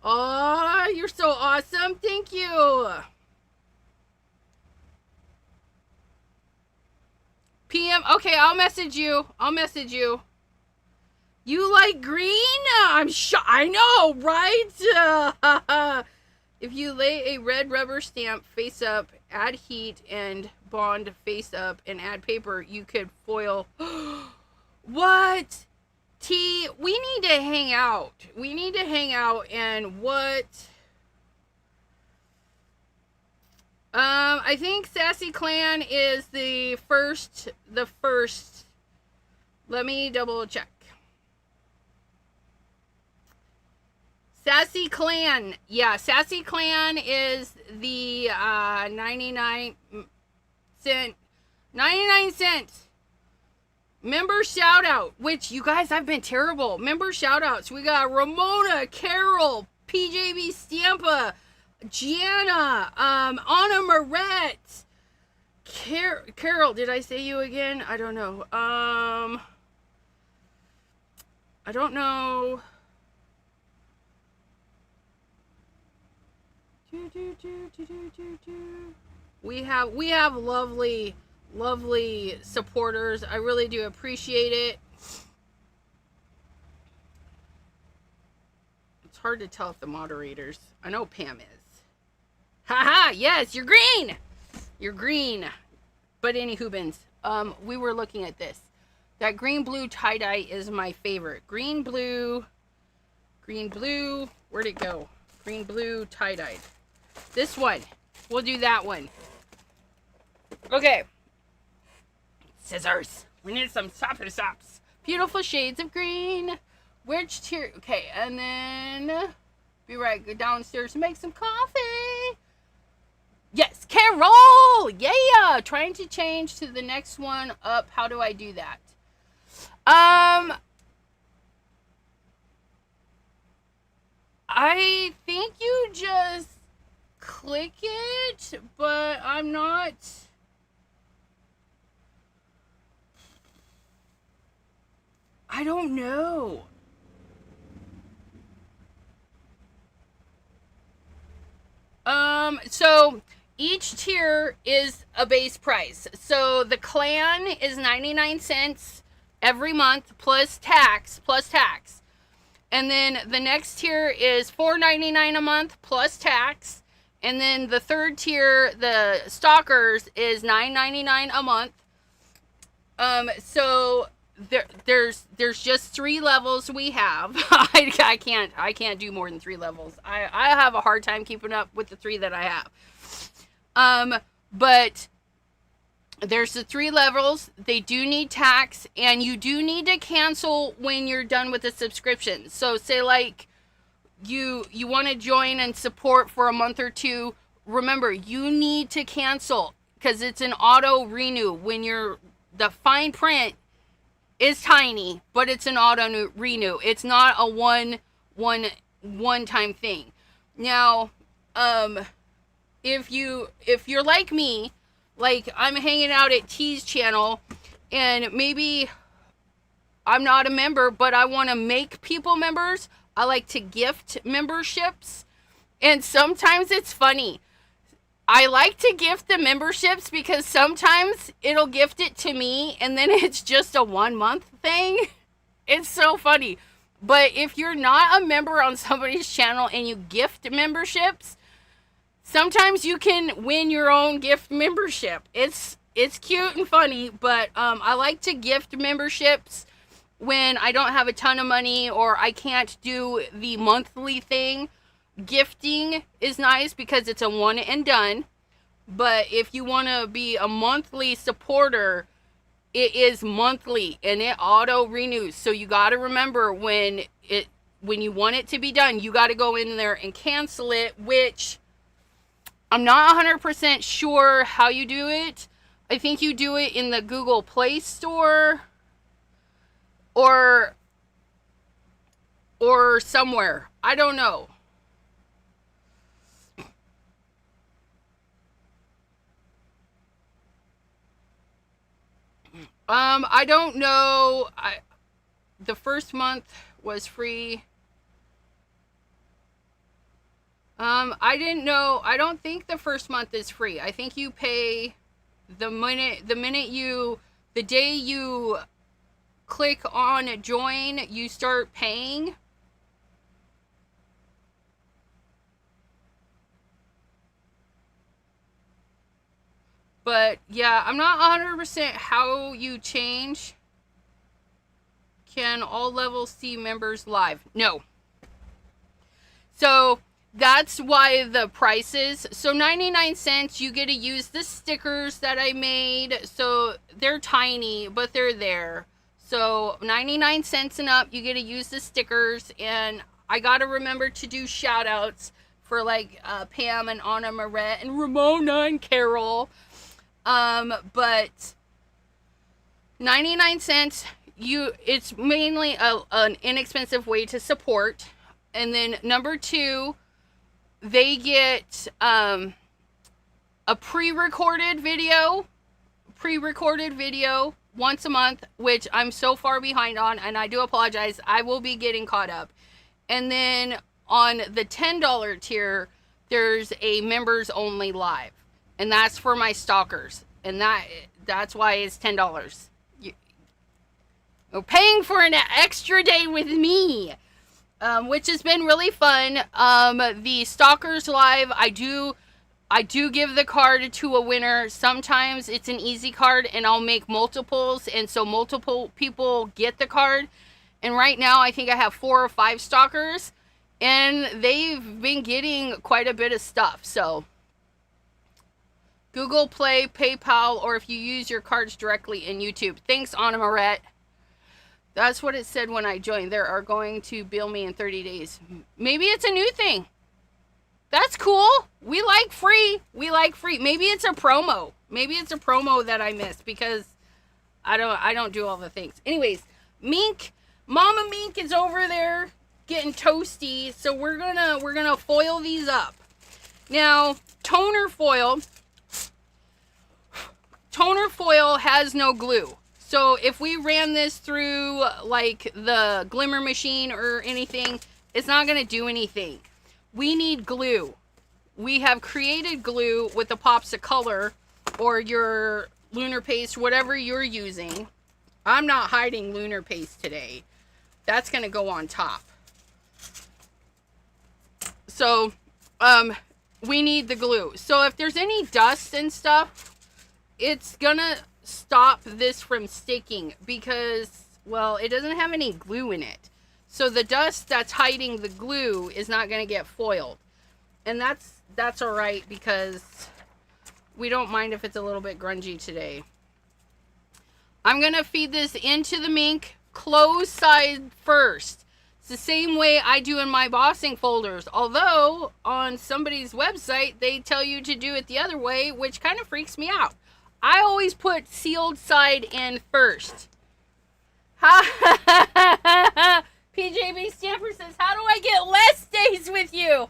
Oh, you're so awesome. Thank you. PM. Okay, I'll message you. You like green? I know, right? If you lay a red rubber stamp face up, add heat and bond face up, and add paper, you could foil. What? T, we need to hang out. And what? I think Sassy Clan is the first. Let me double check. Sassy Clan. Yeah, Sassy Clan is the 99 cent member shout out, which, you guys, I've been terrible. Member shout outs. We got Ramona, Carol, PJB Stampa, Gianna, Anna Moret, Carol, did I say you again? I don't know. I don't know. We have lovely supporters. I really do appreciate it. It's hard to tell if the moderators. I know Pam is. Haha, yes, you're green. But anywho, bins. We were looking at this. That green blue tie-dye is my favorite. Green blue. Where'd it go? Green blue tie-dyed. This one. We'll do that one. Okay. Scissors. We need some stops. Beautiful shades of green. Which tier? Okay, and then be right. Go downstairs to make some coffee. Yes, Carol. Yeah. Trying to change to the next one up. How do I do that? I think you just click it, but I'm not. I don't know. So each tier is a base price. So the clan is 99 cents every month plus tax. And then the next tier is $4.99 a month plus tax. And then the third tier, the stalkers, is $9.99 a month. So there's just 3 levels we have. I can't do more than 3 levels. I have a hard time keeping up with the 3 that I have. But there's the 3 levels. They do need tax, and you do need to cancel when you're done with the subscription. So say like you want to join and support for a month or 2, remember you need to cancel, because it's an auto renew. When the fine print is tiny, but it's an auto renew. It's not a one time thing. Now, if you're like me, like I'm hanging out at T's channel, and maybe I'm not a member, but I want to make people members. I like to gift memberships, and sometimes it's funny. I like to gift the memberships because sometimes it'll gift it to me and then it's just a 1 month thing. It's so funny. But if you're not a member on somebody's channel and you gift memberships, sometimes you can win your own gift membership. It's cute and funny, but I like to gift memberships, when I don't have a ton of money or I can't do the monthly thing, gifting is nice because it's a one and done. But if you want to be a monthly supporter, it is monthly and it auto renews. So you got to remember when you want it to be done, you got to go in there and cancel it, which I'm not 100% sure how you do it. I think you do it in the Google Play Store or somewhere. I don't know. I don't know. The first month was free. I didn't know. I don't think the first month is free. I think you pay the day you click on join, you start paying. But yeah, I'm not 100% how you change. Can all levels see members live? No. So that's why the prices. So 99 cents, you get to use the stickers that I made. So they're tiny, but they're there. So 99 cents and up, you get to use the stickers. And I got to remember to do shout outs for like Pam and Anna Moret and Ramona and Carol. But 99 cents, it's mainly an inexpensive way to support. And then number two, they get a pre-recorded video once a month, which I'm so far behind on, and I do apologize. I will be getting caught up. And then on the $10 tier, there's a members only live. And that's for my stalkers. And that's why it's $10. You're paying for an extra day with me. Which has been really fun. The stalkers live, I do give the card to a winner. Sometimes it's an easy card and I'll make multiples. And so multiple people get the card. And right now I think I have 4 or 5 stalkers. And they've been getting quite a bit of stuff. So Google Play, PayPal, or if you use your cards directly in YouTube. Thanks, Anna Moret. That's what it said when I joined. They are going to bill me in 30 days. Maybe it's a new thing. That's cool. We like free. Maybe it's a promo. Maybe it's a promo that I missed because I don't do all the things. Anyways, Mink, Mama Mink is over there getting toasty. So we're gonna foil these up. Now, toner foil has no glue. So if we ran this through like the glimmer machine or anything, it's not going to do anything. We need glue. We have created glue with the pops of color or your lunar paste, whatever you're using. I'm not hiding lunar paste today. That's going to go on top. So we need the glue. So if there's any dust and stuff, it's going to stop this from sticking because, well, it doesn't have any glue in it. So the dust that's hiding the glue is not going to get foiled. And that's all right because we don't mind if it's a little bit grungy today. I'm going to feed this into the Mink closed side first. It's the same way I do in my bossing folders. Although on somebody's website, they tell you to do it the other way, which kind of freaks me out. I always put sealed side in first. PJB Stamper says, how do I get less days with you?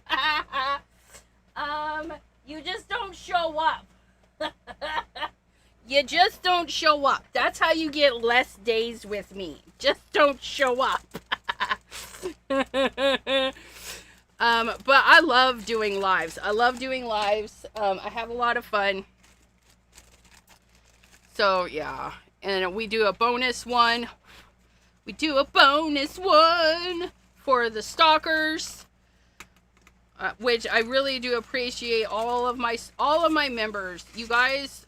You just don't show up. You just don't show up. That's how you get less days with me. Just don't show up. But I love doing lives. I have a lot of fun. So, yeah. And we do a bonus one. For the stalkers. Which I really do appreciate all of my members. You guys,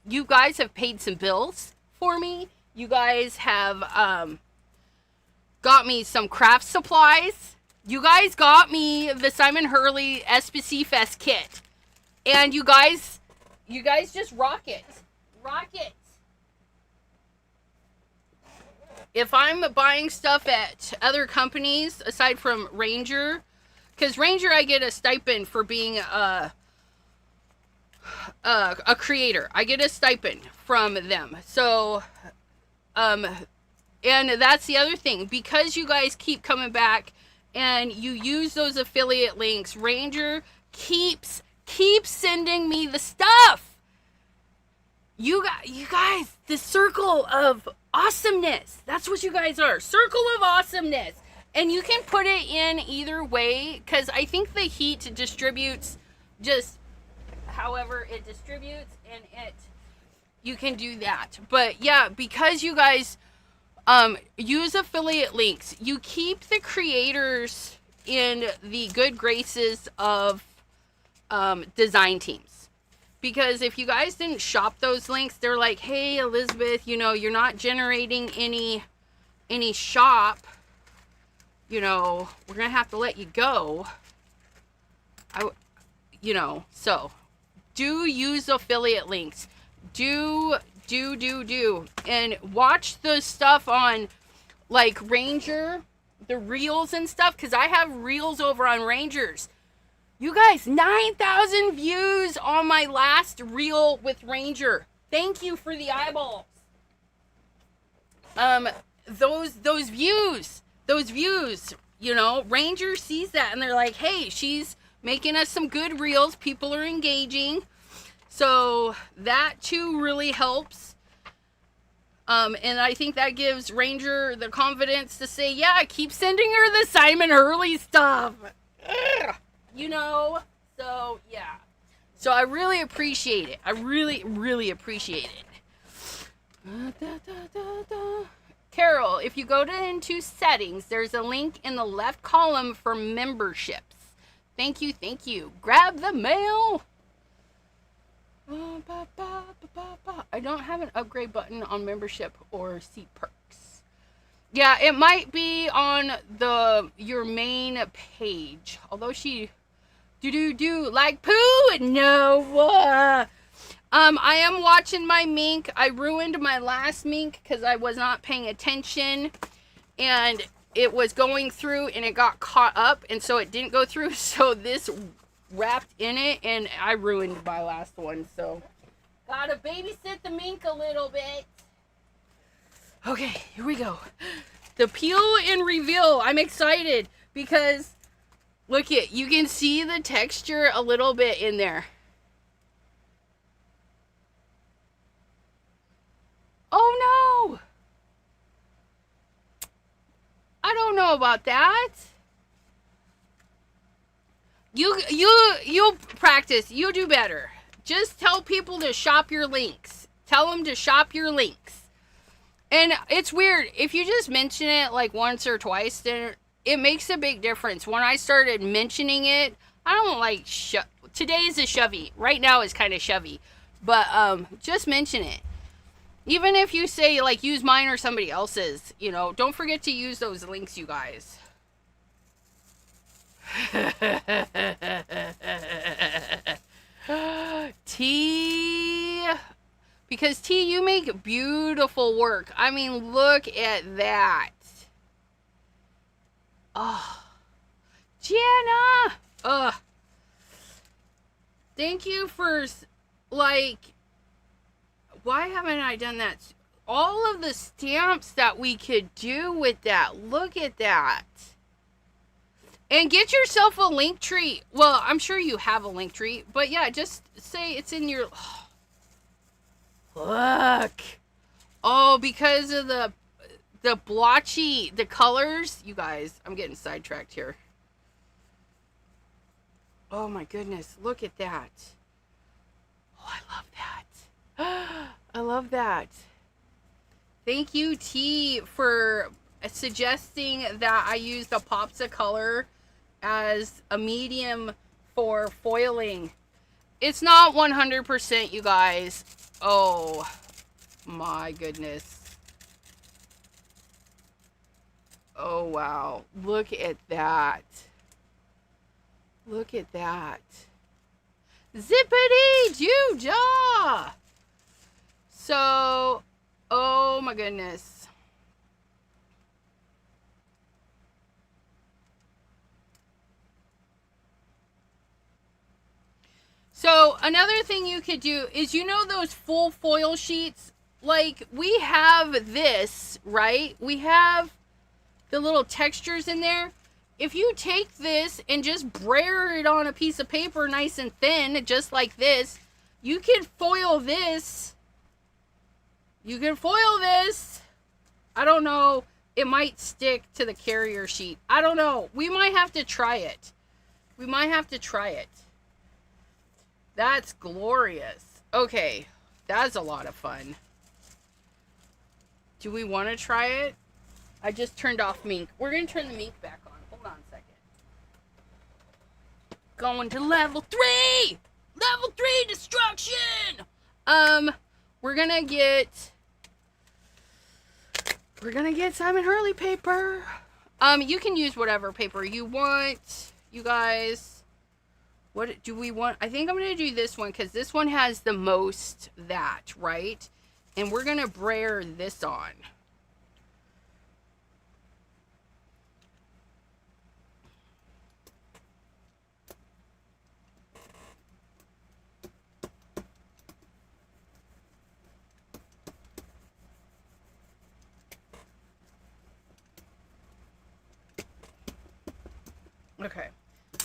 you guys have paid some bills for me. You guys have got me some craft supplies. You guys got me the Simon Hurley SPC Fest kit. And you guys just rock it. Rock it. If I'm buying stuff at other companies, aside from Ranger, because Ranger I get a stipend for being a creator. I get a stipend from them. So, and that's the other thing. Because you guys keep coming back and you use those affiliate links, Ranger keeps sending me the stuff. You guys, the circle of awesomeness. That's what you guys are. Circle of awesomeness. And you can put it in either way, because I think the heat distributes just however it distributes, and you can do that. But yeah, because you guys use affiliate links, you keep the creators in the good graces of design teams. Because if you guys didn't shop those links, they're like, hey Elizabeth, you're not generating any shop, we're gonna have to let you go. So do use affiliate links. Do. And watch the stuff on like Ranger, the reels and stuff, because I have reels over on Rangers. You guys, 9,000 views on my last reel with Ranger. Thank you for the eyeballs. Those views, Ranger sees that and they're like, hey, she's making us some good reels. People are engaging. So that too really helps. And I think that gives Ranger the confidence to say, yeah, keep sending her the Simon Hurley stuff. Ugh. So yeah. So I really appreciate it. I really appreciate it. Carol, if you go into settings, there's a link in the left column for memberships. Thank you. Grab the mail. I don't have an upgrade button on membership or see perks. Yeah, it might be on your main page. Although she do like poo. No. I am watching my mink. I ruined my last mink because I was not paying attention, and it was going through and it got caught up, and so it didn't go through. So this wrapped in it, and I ruined my last one. So gotta babysit the mink a little bit. Okay, here we go. The peel and reveal. I'm excited because look it, you can see the texture a little bit in there. Oh no! I don't know about that. You'll practice. You do better. Just tell people to shop your links. Tell them to shop your links. And it's weird. If you just mention it like once or twice, then it makes a big difference. When I started mentioning it, I don't like today is a shovey. Right now is kind of shovey. But just mention it. Even if you say like use mine or somebody else's, don't forget to use those links, you guys. T, because T, you make beautiful work. I mean, look at that. Oh, Jenna. Thank you for like. Why haven't I done that? All of the stamps that we could do with that. Look at that. And get yourself a link tree. Well, I'm sure you have a link tree. But yeah, just say it's in your... Look. Oh, because of the blotchy, the colors. You guys, I'm getting sidetracked here. Oh my goodness. Look at that. Oh, I love that. I love that. Thank you, T, for suggesting that I use the Pops of Color as a medium for foiling. It's not 100%, you guys. Oh my goodness. Oh, wow. Look at that. Look at that. Zippity doo-dah! So, oh my goodness. So, another thing you could do is, you know those full foil sheets? Like, we have this, right? We have the little textures in there. If you take this and just brayer it on a piece of paper nice and thin, just like this, you can foil this. You can foil this. I don't know. It might stick to the carrier sheet. I don't know. We might have to try it. We might have to try it. That's glorious. Okay. That's a lot of fun. Do we want to try it? I just turned off Mink. We're going to turn the Mink back on. Hold on a second. Going to level 3! Level 3 destruction! We're going to get Simon Hurley paper. You can use whatever paper you want, you guys. What do we want? I think I'm going to do this one because this one has the most that, right? And we're going to brayer this on. Okay,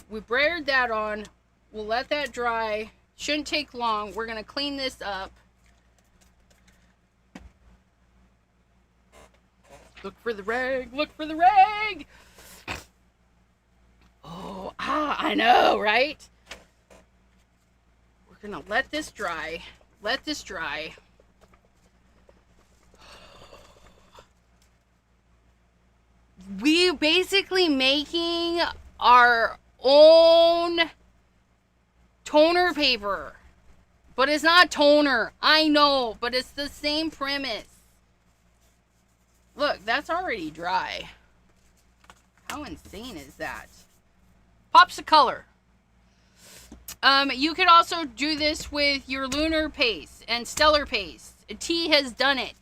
we brayered that on. We'll let that dry. Shouldn't take long. We're gonna clean this up. Look for the rag. Look for the rag. Oh, I know, right? We're gonna let this dry. Let this dry. We basically making our own toner paper, but it's not toner. I know, but it's the same premise. Look, that's already dry. How insane is that? Pops of color. You could also do this with your lunar paste and stellar paste. T has done it.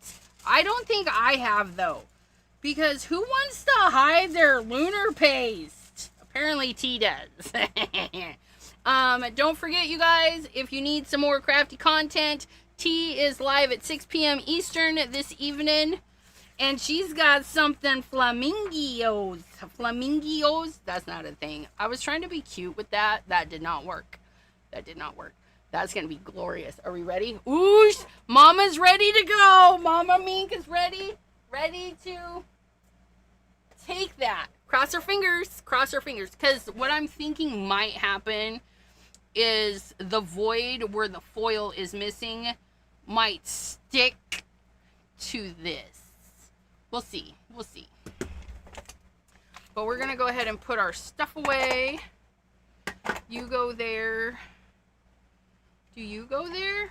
I don't think I have though, because who wants to hide their lunar paste? Apparently T does. Don't forget, you guys, if you need some more crafty content, T is live at 6 p.m. Eastern this evening. And she's got something flamingos. Flamingos? That's not a thing. I was trying to be cute with that. That did not work. That did not work. That's going to be glorious. Are we ready? Oosh! Mama's ready to go. Mama Mink is ready. Ready to take that. Cross her fingers. Cross her fingers. Because what I'm thinking might happen is the void where the foil is missing might stick to this. We'll see. We'll see. But we're going to go ahead and put our stuff away. You go there. Do you go there?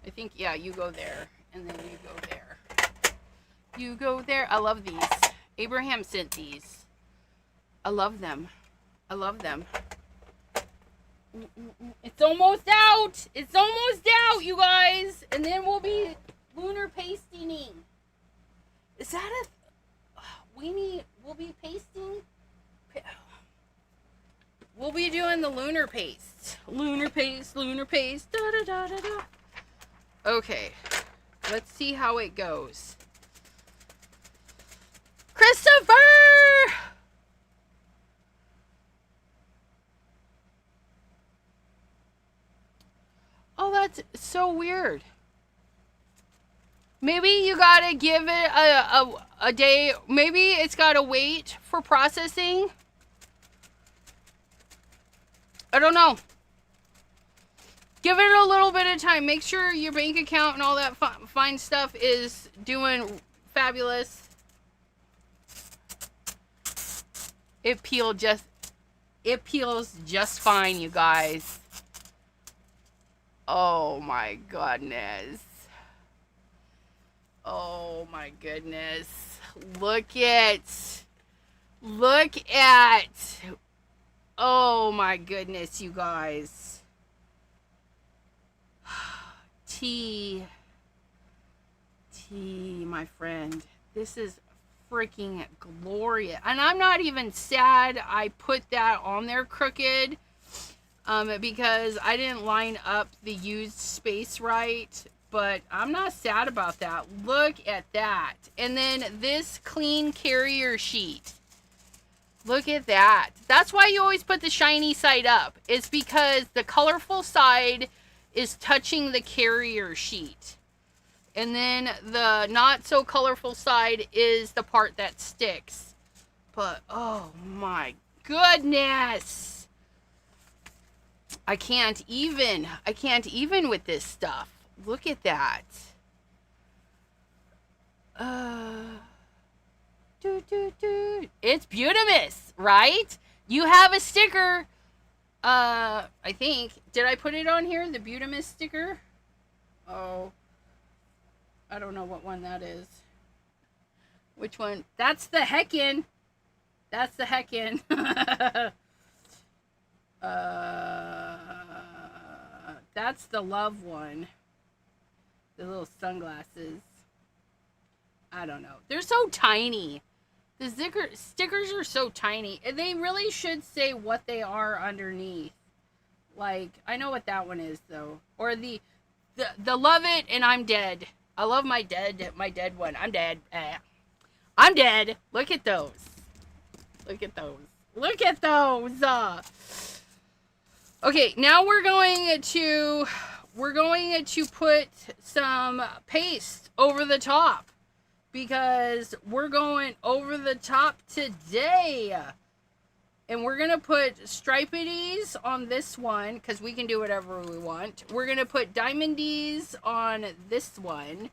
I think, yeah, you go there. And then you go there. You go there. I love these. Abraham sent these. I love them. I love them. It's almost out. It's almost out, you guys. And then we'll be lunar pasting. Is that we'll be pasting? We'll be doing the lunar paste. Lunar paste, lunar paste. Da, da, da, da, da. Okay. Let's see how it goes. Christopher! Oh, that's so weird. Maybe you gotta give it a day. Maybe it's gotta wait for processing. I don't know. Give it a little bit of time. Make sure your bank account and all that fine stuff is doing fabulous. It peels just fine, you guys. Oh my goodness. Oh my goodness. Look at. Look at. Oh my goodness, you guys. Tea, my friend. This is freaking glorious. And I'm not even sad I put that on there crooked. Because I didn't line up the used space right. But I'm not sad about that. Look at that. And then this clean carrier sheet. Look at that. That's why you always put the shiny side up. It's because the colorful side is touching the carrier sheet. And then the not so colorful side is the part that sticks. But, oh my goodness. I can't even with this stuff. Look at that. It's beautimous, right? You have a sticker. I think. Did I put it on here? The beautimous sticker? Oh. I don't know what one that is. Which one? That's the heckin'. That's the heckin'. That's the love one. The little sunglasses. I don't know. They're so tiny. The stickers are so tiny. They really should say what they are underneath. Like, I know what that one is, though. Or the love it and I'm dead. I love my dead one. I'm dead. I'm dead. Look at those. Look at those. Look at those. Okay, now we're going to put some paste over the top because we're going over the top today. And we're going to put stripities on this one because we can do whatever we want. We're going to put diamondies on this one.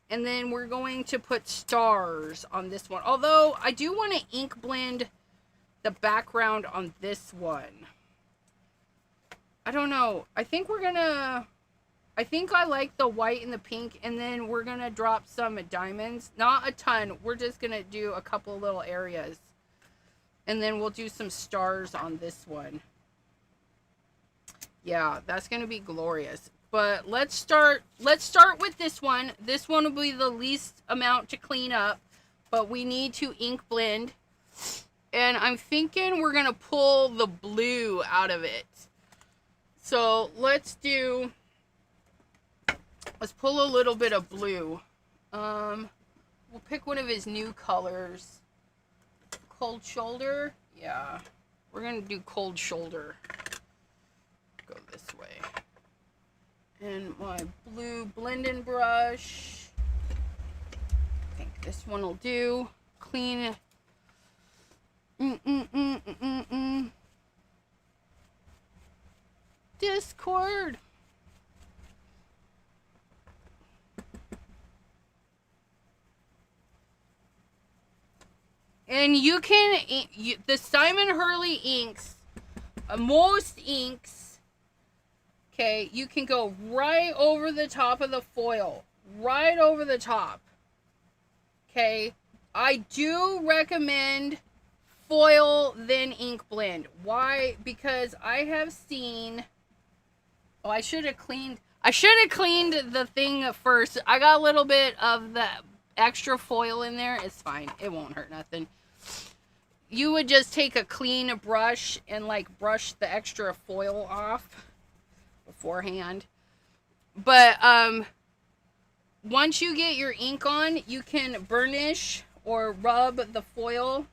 And then we're going to put stars on this one. Although I do want to ink blend the background on this one. I don't know. I think I like the white and the pink. And then we're going to drop some diamonds. Not a ton. We're just going to do a couple little areas. And then we'll do some stars on this one. Yeah, that's going to be glorious. But let's start with this one. This one will be the least amount to clean up. But we need to ink blend. And I'm thinking we're going to pull the blue out of it. So let's pull a little bit of blue. We'll pick one of his new colors. Cold shoulder. Yeah. We're going to do cold shoulder. Go this way. And my blue blending brush. I think this one will do. Clean. Discord. And you can, the Simon Hurley inks, most inks, okay, you can go right over the top of the foil. Right over the top. Okay. I do recommend foil then ink blend. Why? Because I have seen, oh, I should have cleaned the thing first. I got a little bit of the extra foil in there. It's fine. It won't hurt nothing. You would just take a clean brush and like brush the extra foil off beforehand. But once you get your ink on, you can burnish or rub the foil.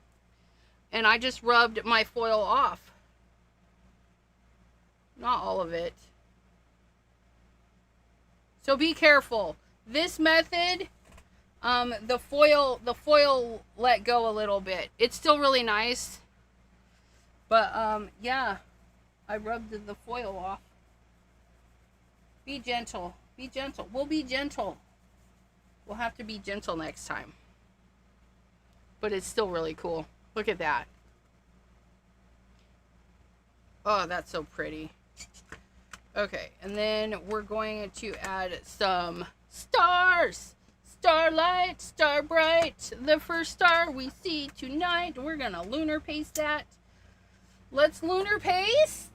And I just rubbed my foil off. Not all of it. So be careful. This method, the foil let go a little bit. It's still really nice. But, yeah. I rubbed the foil off. Be gentle. Be gentle. We'll be gentle. We'll have to be gentle next time. But it's still really cool. Look at that. Oh, that's so pretty. Okay, and then we're going to add some stars. Starlight, star bright, the first star we see tonight. We're gonna lunar paste that. Let's lunar paste.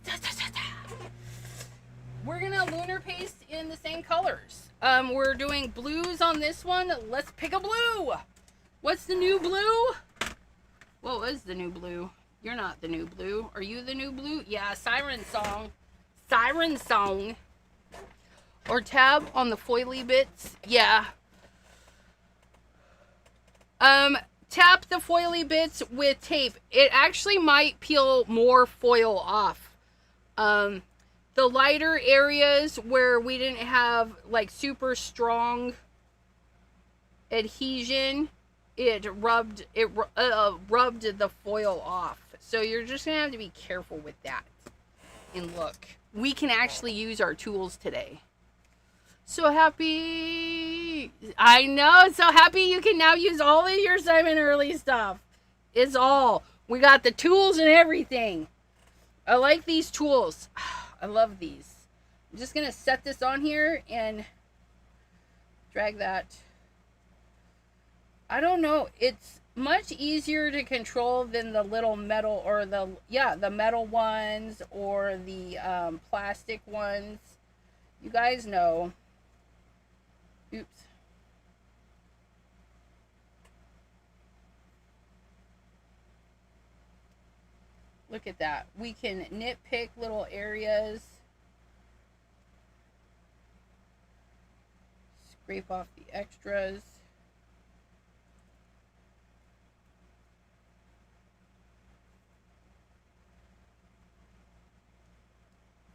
We're gonna lunar paste in the same colors. We're doing blues on this one. Let's pick a blue. What's the new blue? What was the new blue? You're not the new blue. Are you the new blue? Yeah, Siren Song. Siren Song. Or tab on the foily bits. Yeah. Tap the foily bits with tape. It actually might peel more foil off. The lighter areas where we didn't have like super strong adhesion, it rubbed the foil off. So you're just gonna have to be careful with that. And look, we can actually use our tools today. So happy. I know, so happy you can now use all of your Simon Hurley stuff. It's all. We got the tools and everything. I like these tools. I love these. I'm just going to set this on here and drag that. I don't know. It's much easier to control than the little metal or the metal ones or the plastic ones. You guys know. Oops. Look at that. We can nitpick little areas. Scrape off the extras.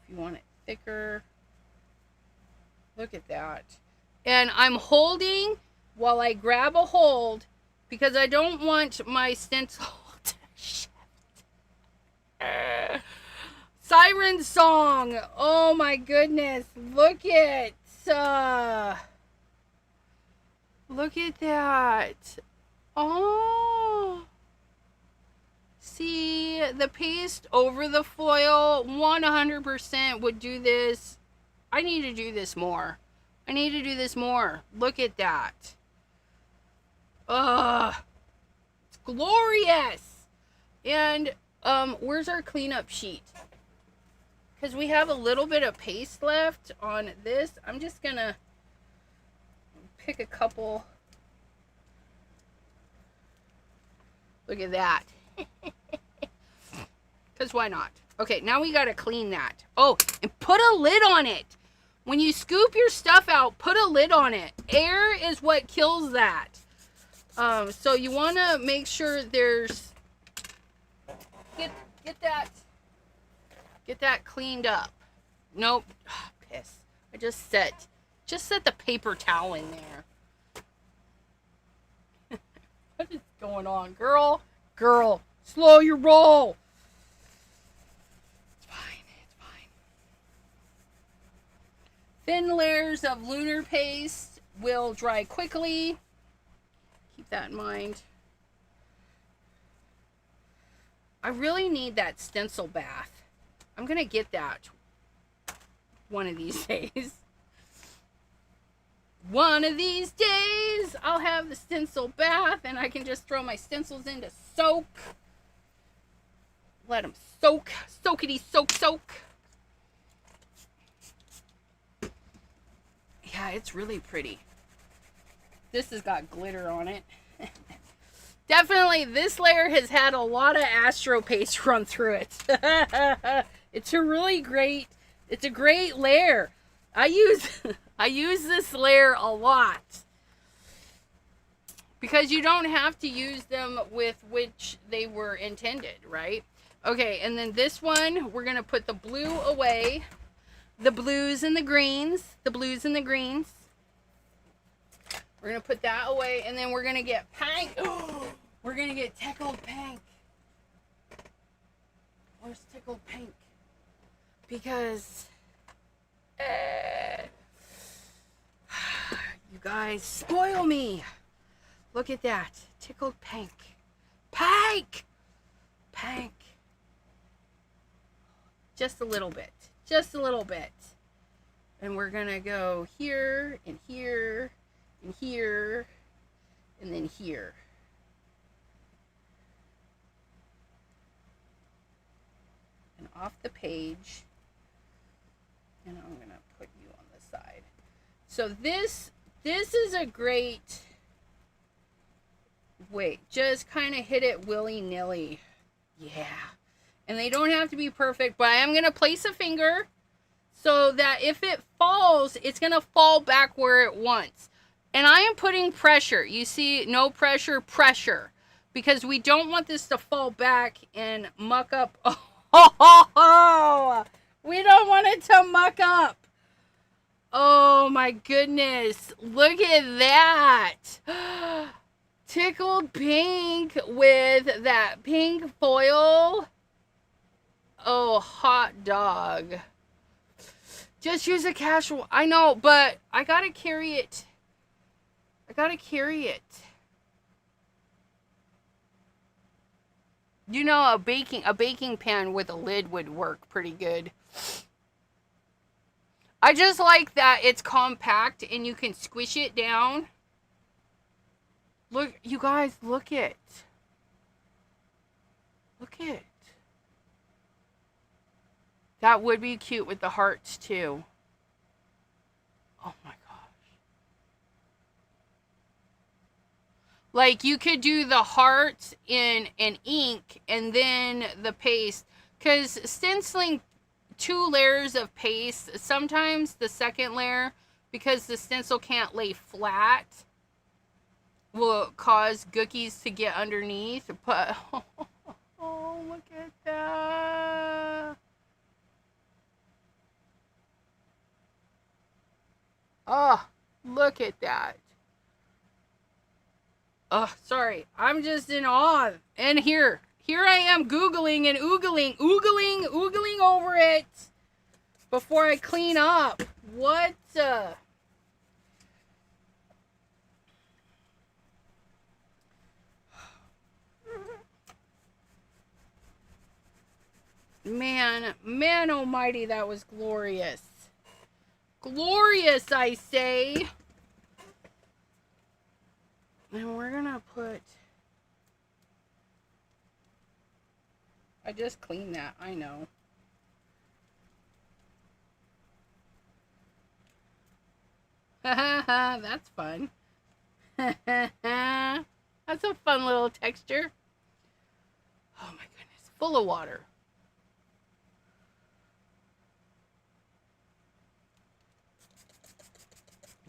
If you want it thicker. Look at that. And I'm holding while I grab a hold because I don't want my stencil to shift. Siren Song. Oh my goodness. Look at that. Oh. See, the paste over the foil 100% would do this. I need to do this more. Look at that. It's glorious. And where's our cleanup sheet? Because we have a little bit of paste left on this. I'm just gonna pick a couple. Look at that. Because why not? Okay, now we gotta clean that. Oh, and put a lid on it. When you scoop your stuff out, put a lid on it. Air is what kills that. So you want to make sure there's... Get that cleaned up. Nope. Oh, piss. I just set the paper towel in there. What is going on, girl? Girl, slow your roll. Thin layers of lunar paste will dry quickly. Keep that in mind. I really need that stencil bath. I'm going to get that one of these days. One of these days, I'll have the stencil bath and I can just throw my stencils in to soak. Let them soak. Soakity soak, soak. Yeah, it's really pretty. This has got glitter on it. Definitely, this layer has had a lot of Astro paste run through it. It's a great layer. I use this layer a lot. Because you don't have to use them with which they were intended, right? Okay, and then this one, we're going to put the blue away. The blues and the greens. We're going to put that away. And then we're going to get pink. We're going to get tickled pink. Where's tickled pink? Because... you guys spoil me. Look at that. Tickled pink. Pink! Just a little bit. And we're going to go here and here and here, and then here. And off the page. And I'm going to put you on the side. So this is a great, wait, just kind of hit it willy-nilly. Yeah. And they don't have to be perfect, but I am going to place a finger so that if it falls, it's going to fall back where it wants. And I am putting pressure. You see, no pressure, pressure. Because we don't want this to fall back and muck up. Oh, we don't want it to muck up. Oh my goodness. Look at that. Tickled pink with that pink foil. Oh, hot dog. Just use a casual. I know, but I gotta carry it. I gotta carry it. You know, a baking pan with a lid would work pretty good. I just like that it's compact and you can squish it down. Look, you guys, look it. Look it. That would be cute with the hearts too. Oh my gosh. Like you could do the hearts in ink and then the paste. Because stenciling 2 layers of paste, sometimes the second layer, because the stencil can't lay flat, will cause gookies to get underneath. But, oh, look at that. Oh, look at that. Oh, sorry. I'm just in awe. And here I am Googling and oogling over it before I clean up. What? Man almighty, that was glorious. Glorious, I say. And we're gonna put... I just cleaned that, I know. That's fun. That's a fun little texture. Oh my goodness, full of water.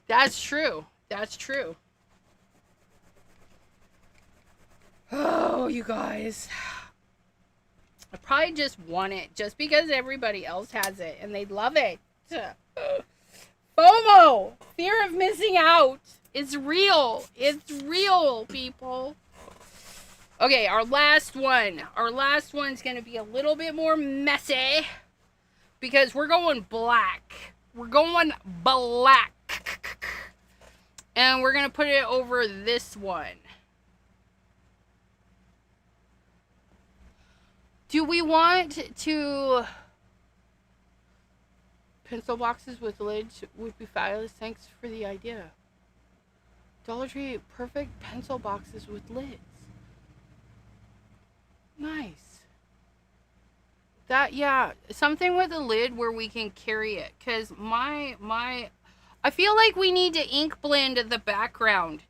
That's true. That's true. Oh, you guys. I probably just want it just because everybody else has it and they love it. FOMO, fear of missing out. It's real. It's real, people. Okay, our last one. Our last one's going to be a little bit more messy because we're going black. We're going black. And we're going to put it over this one. Do we want to... Pencil boxes with lids would be fabulous. Thanks for the idea. Dollar Tree, perfect pencil boxes with lids. Nice. That, yeah, something with a lid where we can carry it. Because I feel like we need to ink blend the background.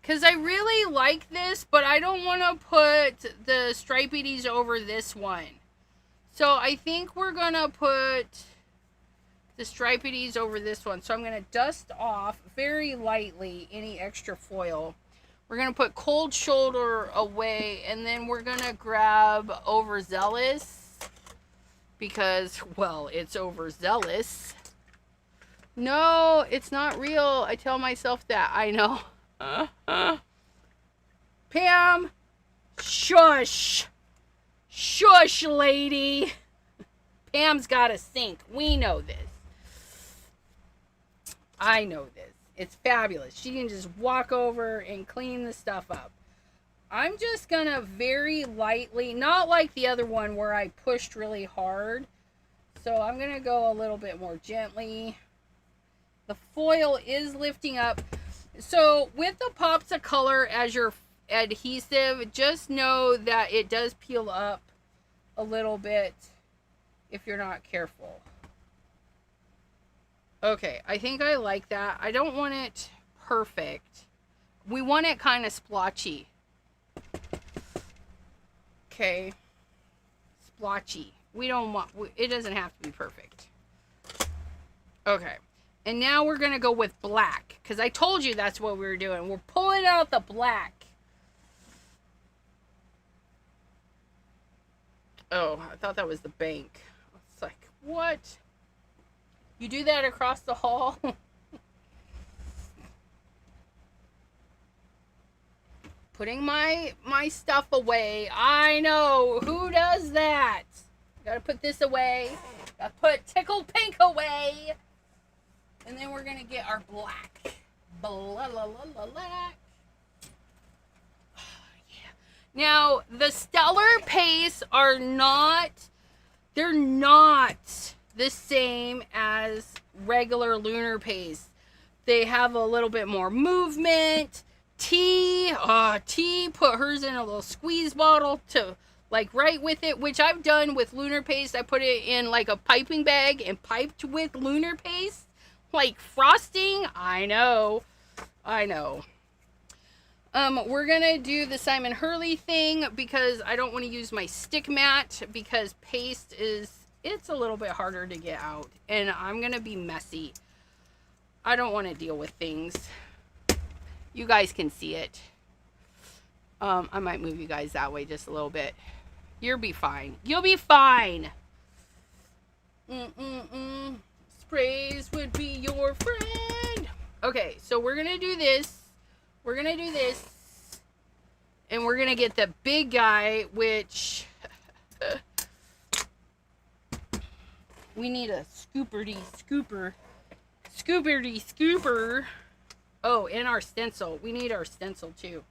Because I really like this, but I don't want to put the stripities over this one. So I think we're going to put the stripities over this one. So I'm going to dust off very lightly any extra foil. We're going to put Cold Shoulder away, and then we're going to grab Overzealous because, well, it's overzealous. No, it's not real. I tell myself that. I know. Pam, shush. Shush, lady. Pam's got a sink. We know this. I know this. It's fabulous. She can just walk over and clean the stuff up. I'm just gonna very lightly, not like the other one where I pushed really hard. So I'm gonna go a little bit more gently. The foil is lifting up. So with the pops of color as your adhesive, just know that it does peel up a little bit if you're not careful. Okay, I think I like that. I don't want it perfect. We want it kind of splotchy. Okay. Splotchy. We don't want, it doesn't have to be perfect. Okay. And now we're going to go with black. Because I told you that's what we were doing. We're pulling out the black. Oh, I thought that was the bank. It's like, what? You do that across the hall? Putting my stuff away. I know. Who does that? Gotta put this away. Gotta put Tickled Pink away. And then we're gonna get our black. Black. Yeah. Now, the Stellar Pastes are not, they're not the same as regular lunar paste. They have a little bit more movement. T put hers in a little squeeze bottle to like right with it, which I've done with lunar paste. I put it in like a piping bag and piped with lunar paste, like frosting. I know. We're gonna do the Simon Hurley thing because I don't want to use my stick mat because paste it's a little bit harder to get out and I'm gonna be messy. I don't want to deal with things. You guys can see it. I might move you guys that way just a little bit. You'll be fine. You'll be fine. Sprays would be your friend. Okay, so we're going to do this. We're going to do this. And we're going to get the big guy, which... we need a scooper. Oh, and our stencil. We need our stencil too.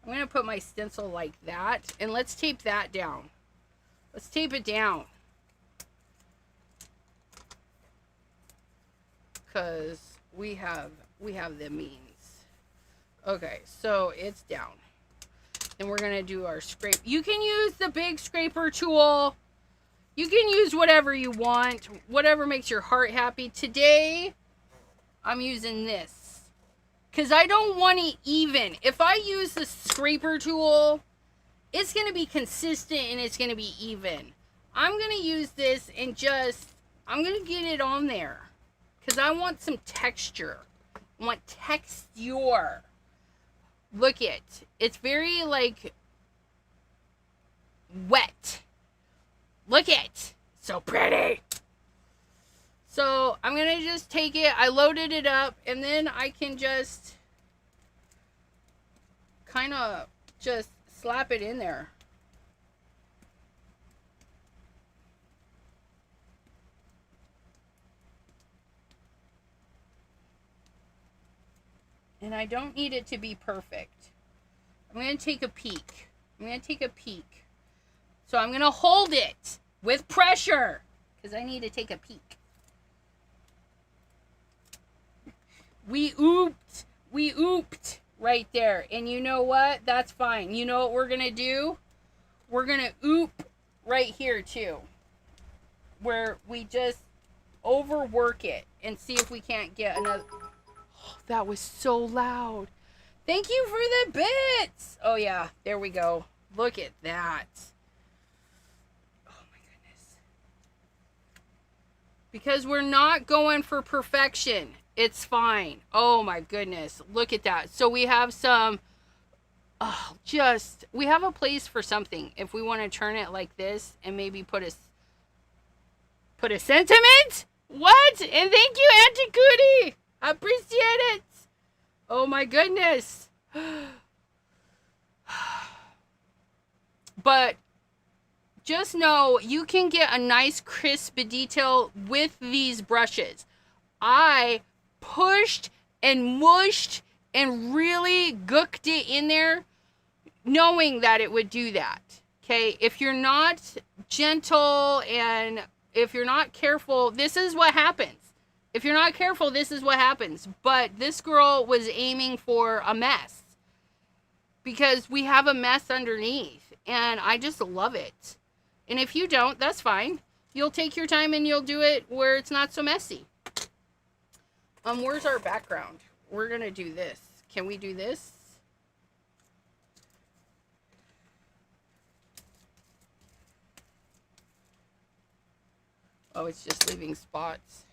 I'm going to put my stencil like that. And let's tape that down. Let's tape it down. Because we have the means. Okay, so it's down. And we're going to do our scrape. You can use the big scraper tool. You can use whatever you want. Whatever makes your heart happy. Today, I'm using this. Because I don't want it even. If I use the scraper tool, it's going to be consistent and it's going to be even. I'm going to use this and I'm going to get it on there. Because I want some texture. I want texture. Look it. It's very like wet. Look it. So pretty. So I'm going to just take it. I loaded it up and then I can just kind of just slap it in there. And I don't need it to be perfect. I'm going to take a peek. So I'm going to hold it with pressure because I need to take a peek. We ooped right there. And you know what? That's fine. You know what we're going to do? We're going to oop right here too. Where we just overwork it and see if we can't get another. Oh, that was so loud. Thank you for the bits. Oh yeah, there we go. Look at that. Oh my goodness. Because we're not going for perfection. It's fine. Oh my goodness. Look at that. So we have some, we have a place for something. If we want to turn it like this and maybe put a sentiment. What? And thank you, Auntie Cootie. I appreciate it. Oh my goodness. But just know you can get a nice crisp detail with these brushes. I pushed and mushed and really gooked it in there knowing that it would do that. Okay, if you're not gentle and if you're not careful, this is what happens. If you're not careful, this is what happens. But this girl was aiming for a mess because we have a mess underneath, and I just love it. And if you don't, that's fine. You'll take your time and you'll do it where it's not so messy. Where's our background? We're gonna do this. Can we do this? Oh, it's just leaving spots.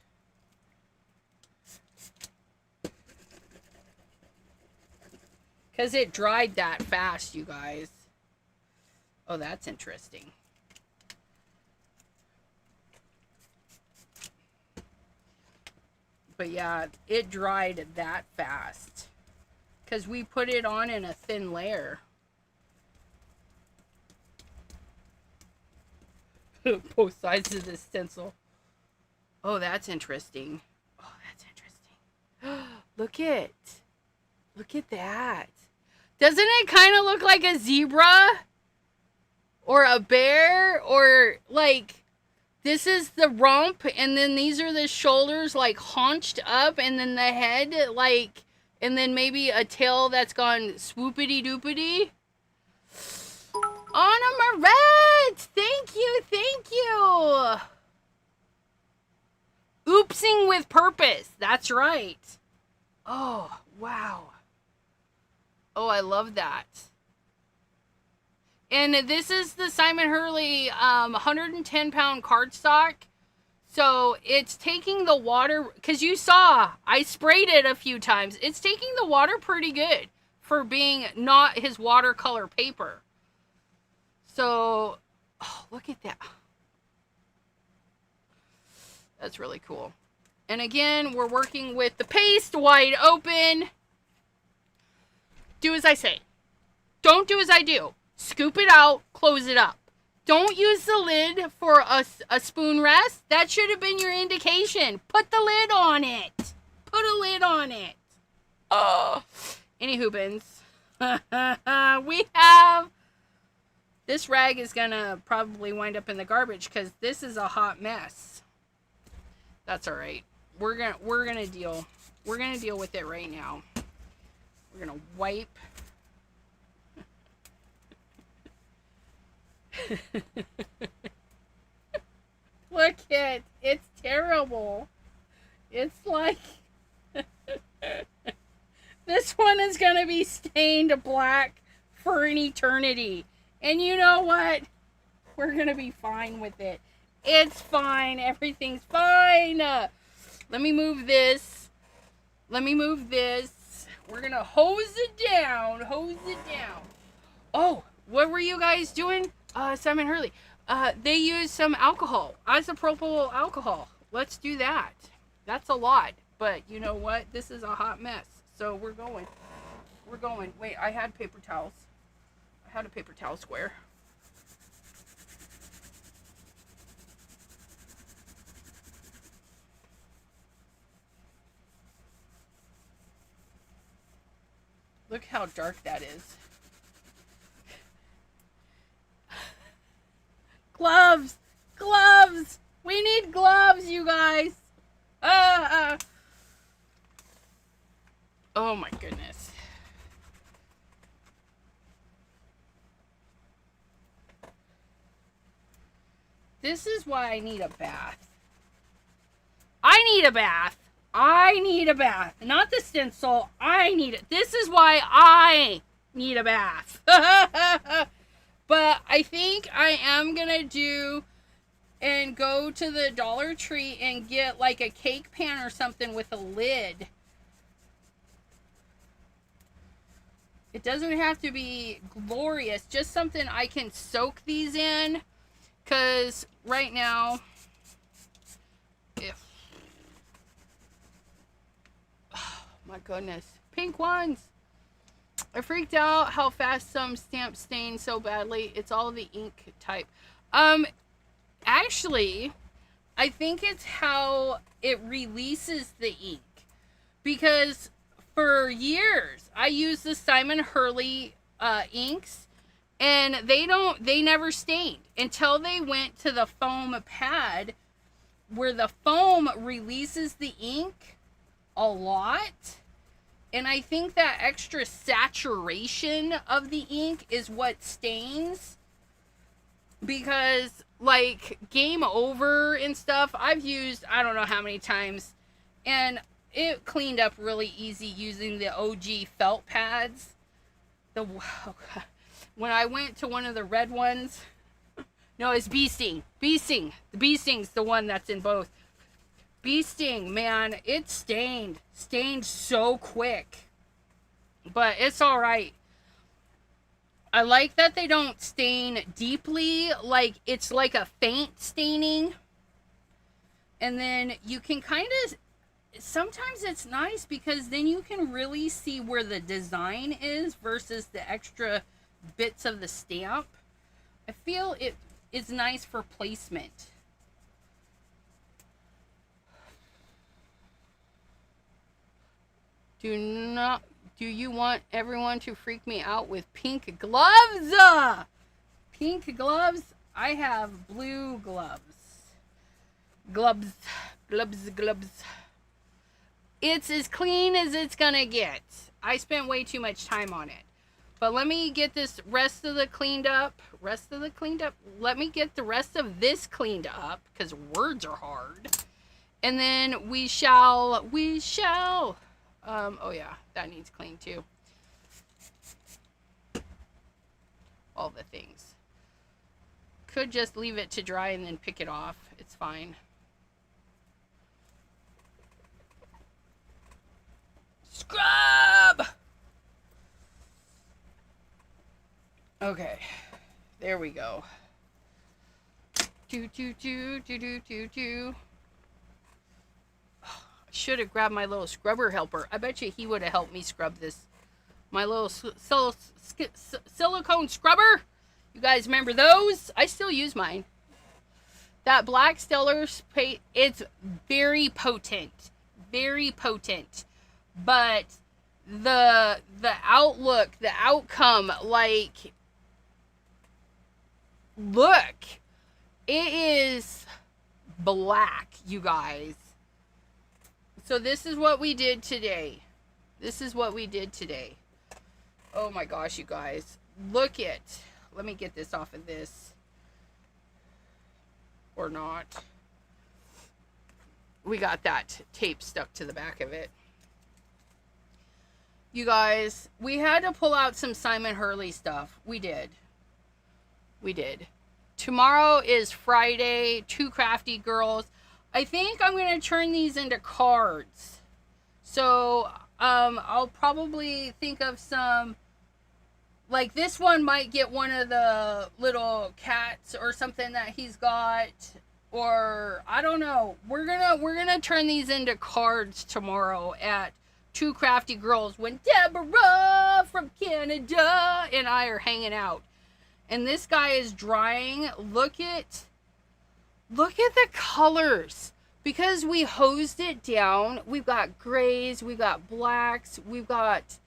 Because it dried that fast, you guys. Oh, that's interesting. But yeah, it dried that fast. Because we put it on in a thin layer. Both sides of the stencil. Oh, that's interesting. Oh, that's interesting. Look at that. Doesn't it kind of look like a zebra? Or a bear? Or like, this is the rump, and then these are the shoulders like haunched up, and then the head like, and then maybe a tail that's gone swoopity doopity. Anna Moret! Thank you, thank you! Oopsing with purpose. That's right. Oh, wow. Oh, I love that. And this is the Simon Hurley 110-pound cardstock. So it's taking the water, because you saw, I sprayed it a few times. It's taking the water pretty good for being not his watercolor paper. So, oh, look at that. That's really cool. And again, we're working with the paste wide open. Do as I say. Don't do as I do. Scoop it out, close it up. Don't use the lid for a spoon rest. That should have been your indication. Put the lid on it. Put a lid on it. Oh. Anywho, bins. We have... This rag is going to probably wind up in the garbage because this is a hot mess. That's all right. We're gonna deal. We're gonna deal with it right now. We're gonna wipe. Look it. It's terrible. It's like this one is gonna be stained black for an eternity. And you know what? We're gonna be fine with it. It's fine. Everything's fine. Let me move this. Let me move this. We're going to hose it down. Hose it down. Oh, what were you guys doing? Simon Hurley. They used some alcohol. Isopropyl alcohol. Let's do that. That's a lot. But you know what? This is a hot mess. So we're going. We're going. Wait, I had paper towels. I had a paper towel square. Look how dark that is. Gloves! Gloves! We need gloves, you guys! Oh my goodness. This is why I need a bath. I need a bath. I need a bath. Not the stencil. I need it. This is why I need a bath. But I think I am going to do and go to the Dollar Tree and get like a cake pan or something with a lid. It doesn't have to be glorious. Just something I can soak these in. Because right now, my goodness. Pink ones. I freaked out how fast some stamps stain so badly. It's all the ink type. Actually, I think it's how it releases the ink. Because for years, I used the Simon Hurley inks. And they never stained. Until they went to the foam pad. where the foam releases the ink a lot. And I think that extra saturation of the ink is what stains. Because, like, Game Over and stuff, I've used, I don't know how many times. And it cleaned up really easy using the OG felt pads. When I went to one of the red ones, no, it's Bee Sting. Bee Sting. The Bee Sting's the one that's in both. Bee Sting, man, it stained so quick, but it's all right. I like that they don't stain deeply, like it's like a faint staining, and then you can kind of, sometimes it's nice because then you can really see where the design is versus the extra bits of the stamp. I feel it is nice for placement. Do you want everyone to freak me out with pink gloves? Pink gloves? I have blue gloves. Gloves. It's as clean as it's gonna get. I spent way too much time on it. But let me get this rest of the cleaned up. Let me get the rest of this cleaned up, because words are hard. And then we shall, oh yeah, that needs clean too. All the things. Could just leave it to dry and then pick it off. It's fine. Scrub! Okay, there we go. Should have grabbed my little scrubber helper. I bet you he would have helped me scrub this. My little silicone scrubber. You guys remember those? I still use mine. That Black Stellar paint, it's very potent. Very potent. But the outlook, the outcome, like, look, it is black, you guys. So this is what we did today. Oh my gosh, you guys. Look it. Let me get this off of this. Or not. We got that tape stuck to the back of it. You guys, we had to pull out some Simon Hurley stuff. We did. Tomorrow is Friday. 2 crafty girls. I think I'm going to turn these into cards. So, I'll probably think of some, like this one might get one of the little cats or something that he's got, or I don't know. We're going to turn these into cards tomorrow at 2 crafty girls when Deborah from Canada and I are hanging out. And this guy is drying. Look at the colors. Because we hosed it down, we've got grays, we've got blacks, we've got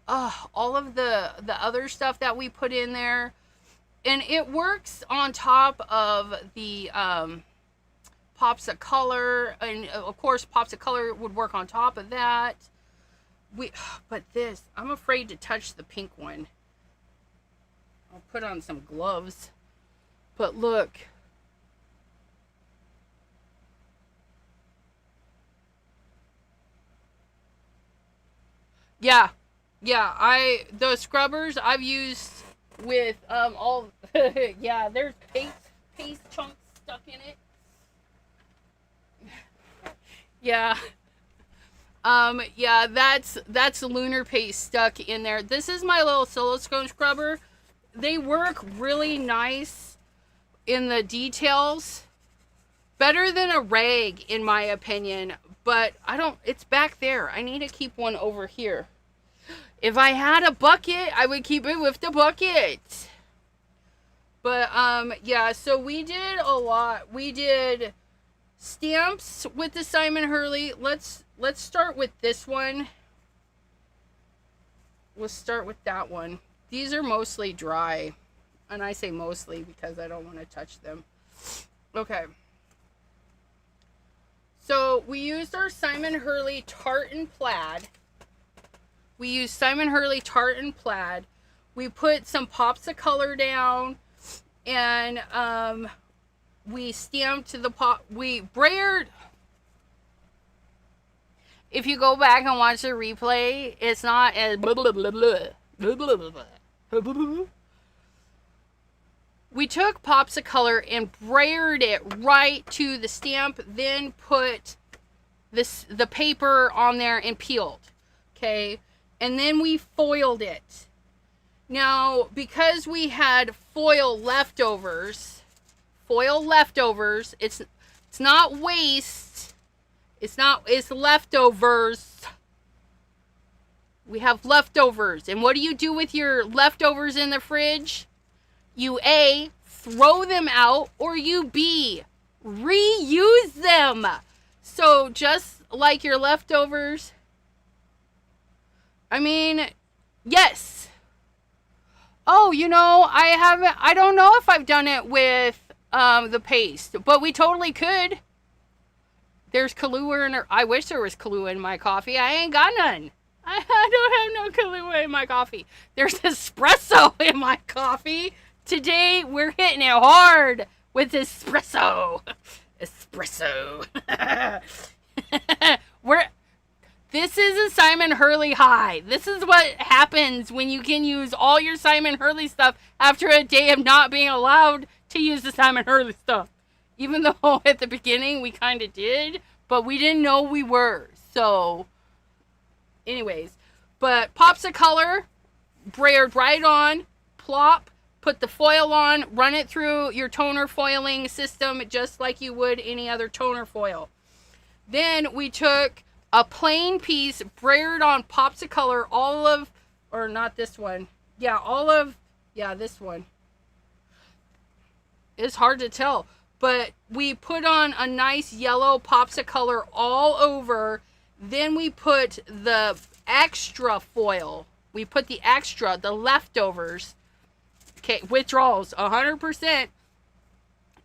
all of the other stuff that we put in there. And it works on top of the pops of color. And of course, pops of color would work on top of that. But this, I'm afraid to touch the pink one. I'll put on some gloves. But look. Yeah, the scrubbers I've used with all yeah, there's paste chunks stuck in it. Yeah. Yeah, that's lunar paste stuck in there. This is my little silicone scrubber. They work really nice in the details. Better than a rag, in my opinion. But it's back there. I need to keep one over here. If I had a bucket, I would keep it with the bucket. But, yeah, so we did a lot. We did stamps with the Simon Hurley. Let's start with this one. We'll start with that one. These are mostly dry. And I say mostly because I don't want to touch them. Okay. So we used our Simon Hurley tartan plaid. We used Simon Hurley tartan plaid. We put some pops of color down, and we stamped the pop. We brayered. If you go back and watch the replay, it's not as blah, blah, blah, blah, blah, blah, blah, blah. We took pops of color and brayered it right to the stamp, then put the paper on there and peeled. Okay, and then we foiled it. Now, because we had foil leftovers, it's not waste. It's leftovers. We have leftovers. And what do you do with your leftovers in the fridge? You A, throw them out, or you B, reuse them. So just like your leftovers, I mean, yes. Oh, I don't know if I've done it with the paste, but we totally could. There's Kahlua in her. I wish there was Kahlua in my coffee. I ain't got none. I don't have no Kahlua in my coffee. There's espresso in my coffee. Today, we're hitting it hard with espresso. Espresso. This is a Simon Hurley high. This is what happens when you can use all your Simon Hurley stuff after a day of not being allowed to use the Simon Hurley stuff. Even though at the beginning we kind of did, but we didn't know we were. So, anyways. But pops of color, brayered right on, plop, put the foil on, run it through your toner foiling system just like you would any other toner foil. Then we took a plain piece, brayered on pops of color, this one. It's hard to tell. But we put on a nice yellow pops of color all over. Then we put the extra foil. We put the leftovers. Okay, withdrawals, 100%.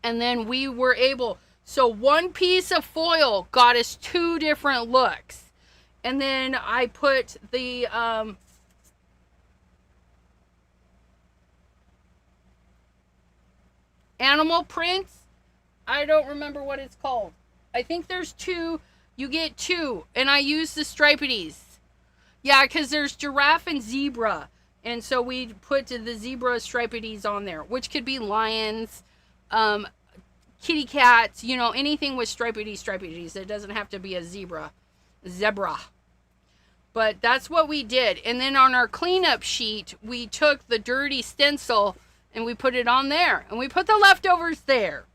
And then we were able. So one piece of foil got us 2 different looks. And then I put the animal prints. I don't remember what it's called. I think there's 2. You get 2. And I use the stripities. Yeah, because there's giraffe and zebra. And so we put the zebra stripities on there. Which could be lions, kitty cats, anything with stripities. It doesn't have to be a zebra. But that's what we did. And then on our cleanup sheet, we took the dirty stencil and we put it on there. And we put the leftovers there.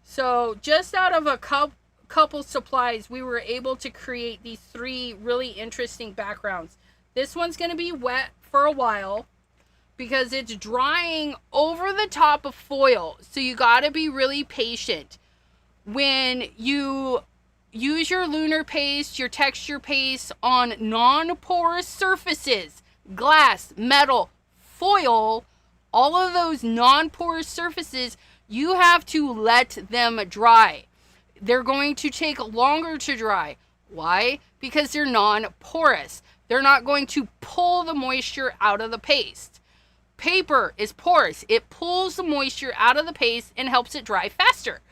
So just out of a couple supplies, we were able to create these 3 really interesting backgrounds. This one's going to be wet for a while because it's drying over the top of foil. So you got to be really patient. When you use your lunar paste, your texture paste on non-porous surfaces, glass, metal, foil, all of those non-porous surfaces, you have to let them dry. They're going to take longer to dry. Why? Because they're non-porous. They're not going to pull the moisture out of the paste. Paper is porous. It pulls the moisture out of the paste and helps it dry faster.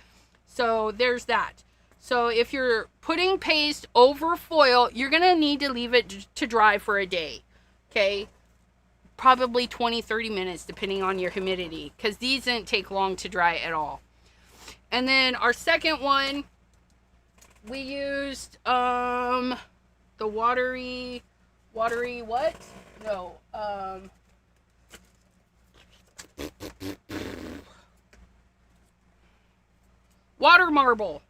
So there's that. So if you're putting paste over foil, you're going to need to leave it to dry for a day. Okay? Probably 20-30 minutes depending on your humidity, because these didn't take long to dry at all. And then our second one, we used the watery what? No, water marble.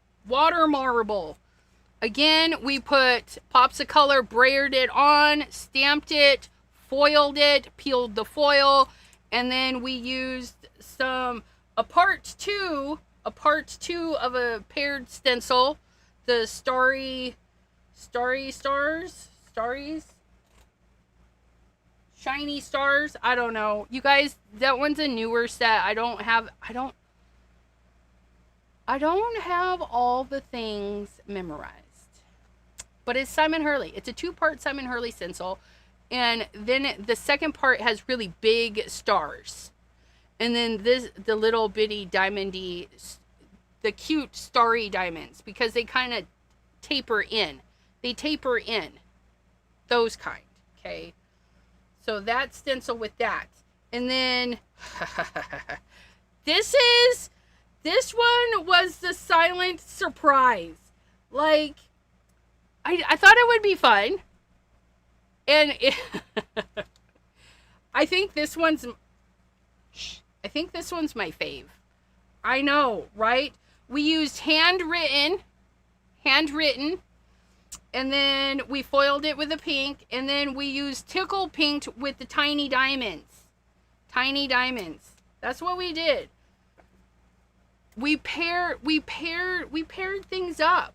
Again, we put pops of color, brayered it on, stamped it, foiled it, peeled the foil, and then we used a part two of a paired stencil, the starries, shiny stars. I don't know, you guys, that one's a newer set. I don't have all the things memorized. But it's Simon Hurley. It's a 2-part Simon Hurley stencil. And then the second part has really big stars. And then the little bitty diamondy, the cute starry diamonds, because they kind of taper in. They taper in. Those kind. Okay. So that stencil with that. And then this one was the silent surprise. Like, I thought it would be fun. And I think this one's my fave. I know, right? We used handwritten, and then we foiled it with a pink, and then we used tickle pink with the tiny diamonds. Tiny diamonds. That's what we did. We paired things up.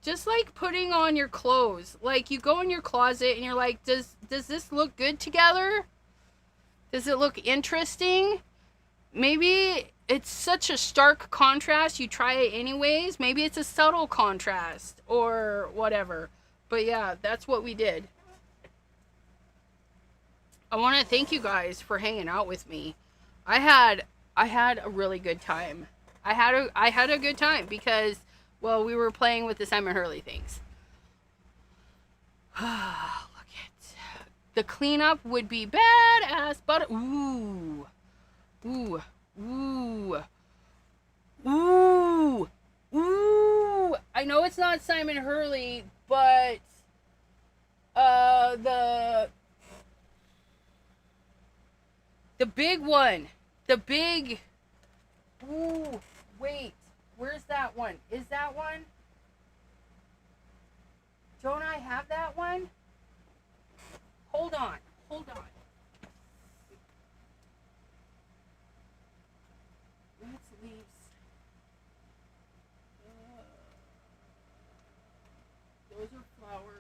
Just like putting on your clothes. Like, you go in your closet and you're like, does this look good together? Does it look interesting? Maybe it's such a stark contrast, you try it anyways. Maybe it's a subtle contrast or whatever. But yeah, that's what we did. I want to thank you guys for hanging out with me. I had a really good time. I had a good time because, well, we were playing with the Simon Hurley things. Look at the cleanup would be badass, but ooh. I know it's not Simon Hurley, but the big one, ooh, wait. Where's that one? Is that one? Don't I have that one? Hold on. Let's leave. Those are flowers.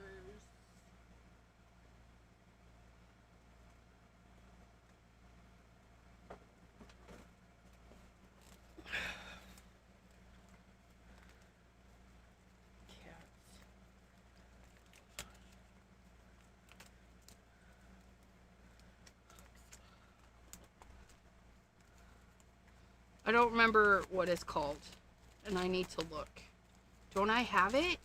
I don't remember what it's called, and I need to look. Don't I have it?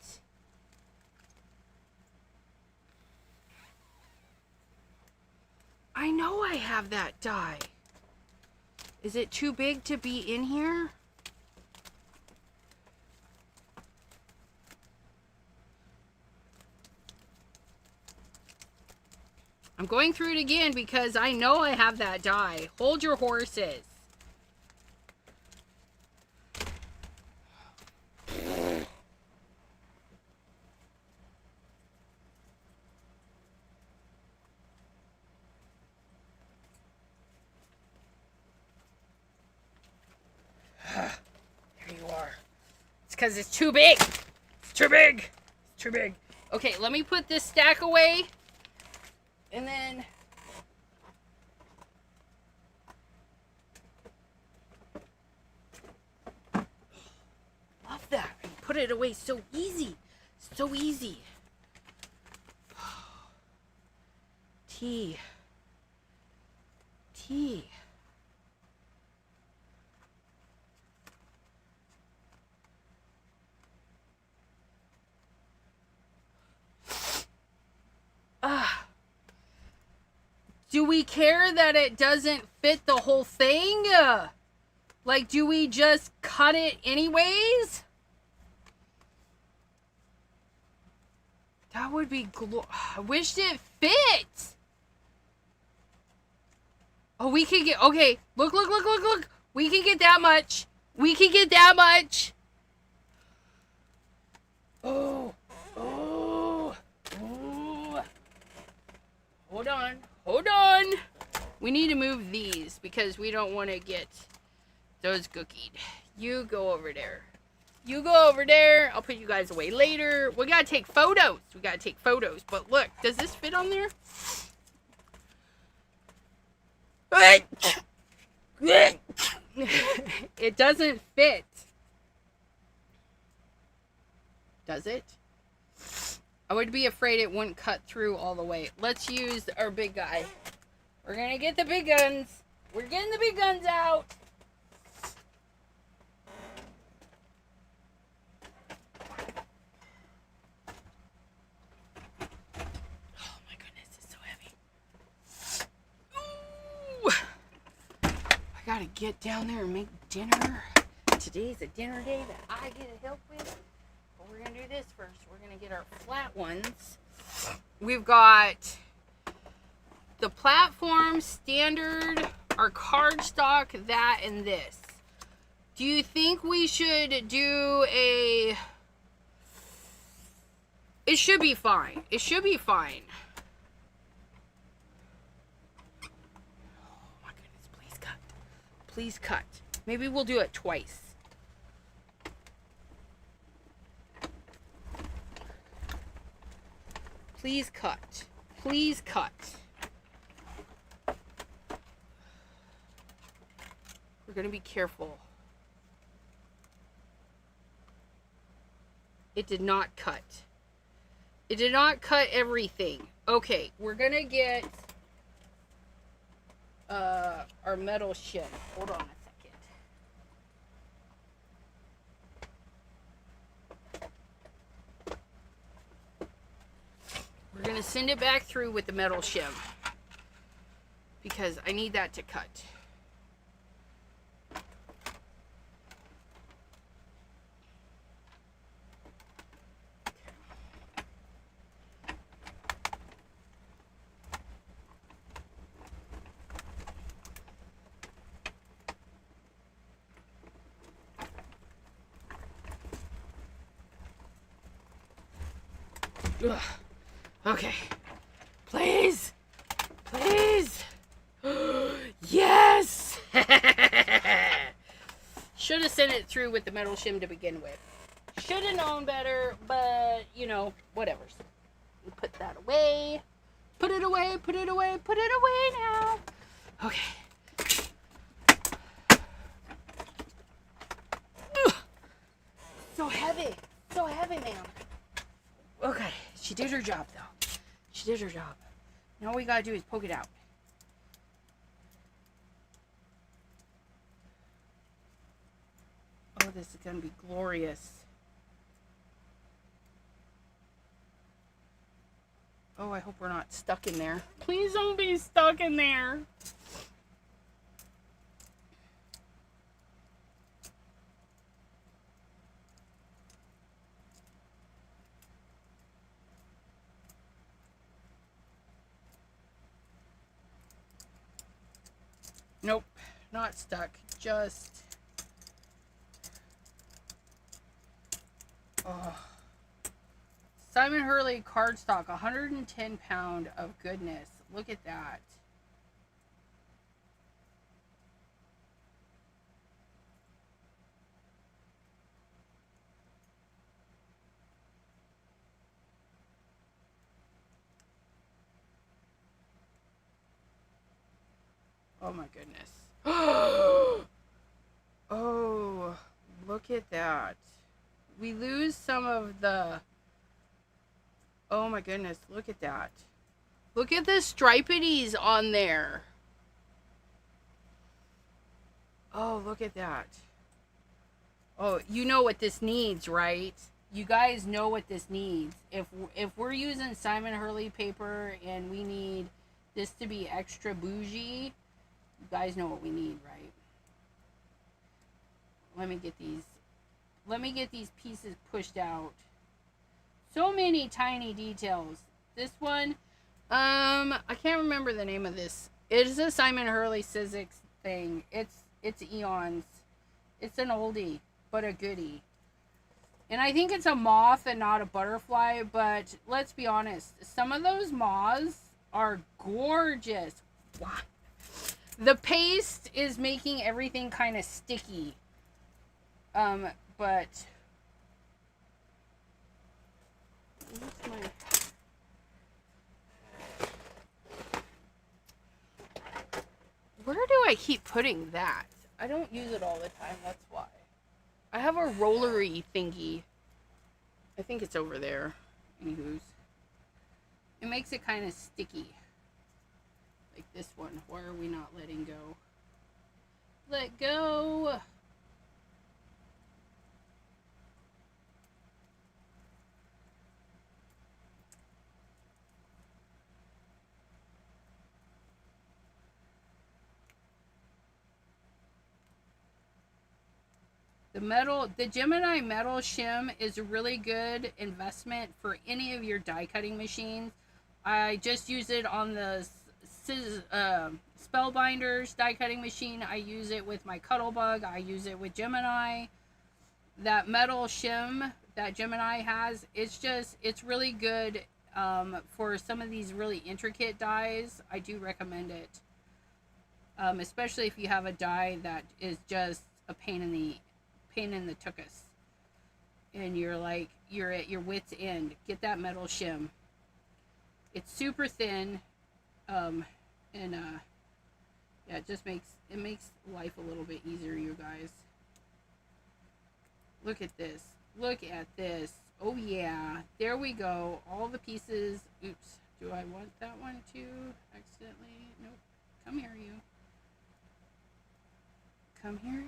I know I have that die. Is it too big to be in here? I'm going through it again because I know I have that die. Hold your horses. There you are. It's because it's too big. It's too big. It's too big. Okay, let me put this stack away. And then love that. I put it away so easy. So easy. Tea. Do we care that it doesn't fit the whole thing? Like, do we just cut it anyways? That would be I wished it fit. Oh, we can get, okay. Look. We can get that much. Oh. Hold on. We need to move these because we don't want to get those cookied. You go over there. I'll put you guys away later. We gotta take photos. But look, does this fit on there? It doesn't fit. Does it? I would be afraid it wouldn't cut through all the way. Let's use our big guy. We're gonna get the big guns. We're getting the big guns out. Oh my goodness, it's so heavy. Ooh. I gotta get down there and make dinner. Today's a dinner day that I get to help with. But we're gonna do this first. We're gonna get our flat ones. We've got the platform, standard, our cardstock, that, and this. Do you think we should do a... It should be fine. It should be fine. Oh my goodness, please cut. Please cut. Maybe we'll do it twice. Please cut. Please cut. We're going to be careful. It did not cut. It did not cut everything. Okay, we're going to get our metal shim. Hold on a second. We're going to send it back through with the metal shim because I need that to cut. Ugh. Okay. Please. Please. Yes. Should have sent it through with the metal shim to begin with. Should have known better, but, you know, whatever. We put that away. Put it away, put it away, put it away now. Okay. Ugh. So heavy. So heavy, man. Okay, she did her job, though. She did her job. Now all we gotta do is poke it out. Oh, this is gonna be glorious. Oh, I hope we're not stuck in there. Please don't be stuck in there. Nope, not stuck. Just... Oh. Simon Hurley cardstock, 110 pound of goodness. Look at that. Oh my goodness. Oh, look at that. We lose some of the... Oh my goodness, look at that. Look at the stripities on there. Oh, look at that. Oh, you know what this needs, right? You guys know what this needs. If we're using Simon Hurley paper and we need this to be extra bougie, you guys know what we need, right? Let me get these pieces pushed out. So many tiny details. This one, I can't remember the name of this. It's a Simon Hurley Sizzix thing. It's eons. It's an oldie, but a goodie. And I think it's a moth and not a butterfly, but let's be honest. Some of those moths are gorgeous. Wow. The paste is making everything kind of sticky. But... Where do I keep putting that? I don't use it all the time, that's why. I have a rollery thingy. I think it's over there. Anywho's. It makes it kind of sticky. Like this one. Why are we not letting go? Let go! The Gemini metal shim is a really good investment for any of your die cutting machines. I just use it on the Spellbinders die cutting machine. I use it with my Cuttlebug. I use it with Gemini. That metal shim that Gemini has, it's really good for some of these really intricate dies. I do recommend it, especially if you have a die that is just a pain in the tuchus and you're at your wit's end. Get that metal shim. It's super thin, and yeah, it makes life a little bit easier, you guys. Look at this. Oh yeah, there we go. All the pieces. Oops, do I want that one too accidentally? Nope. Come here, you. Come here.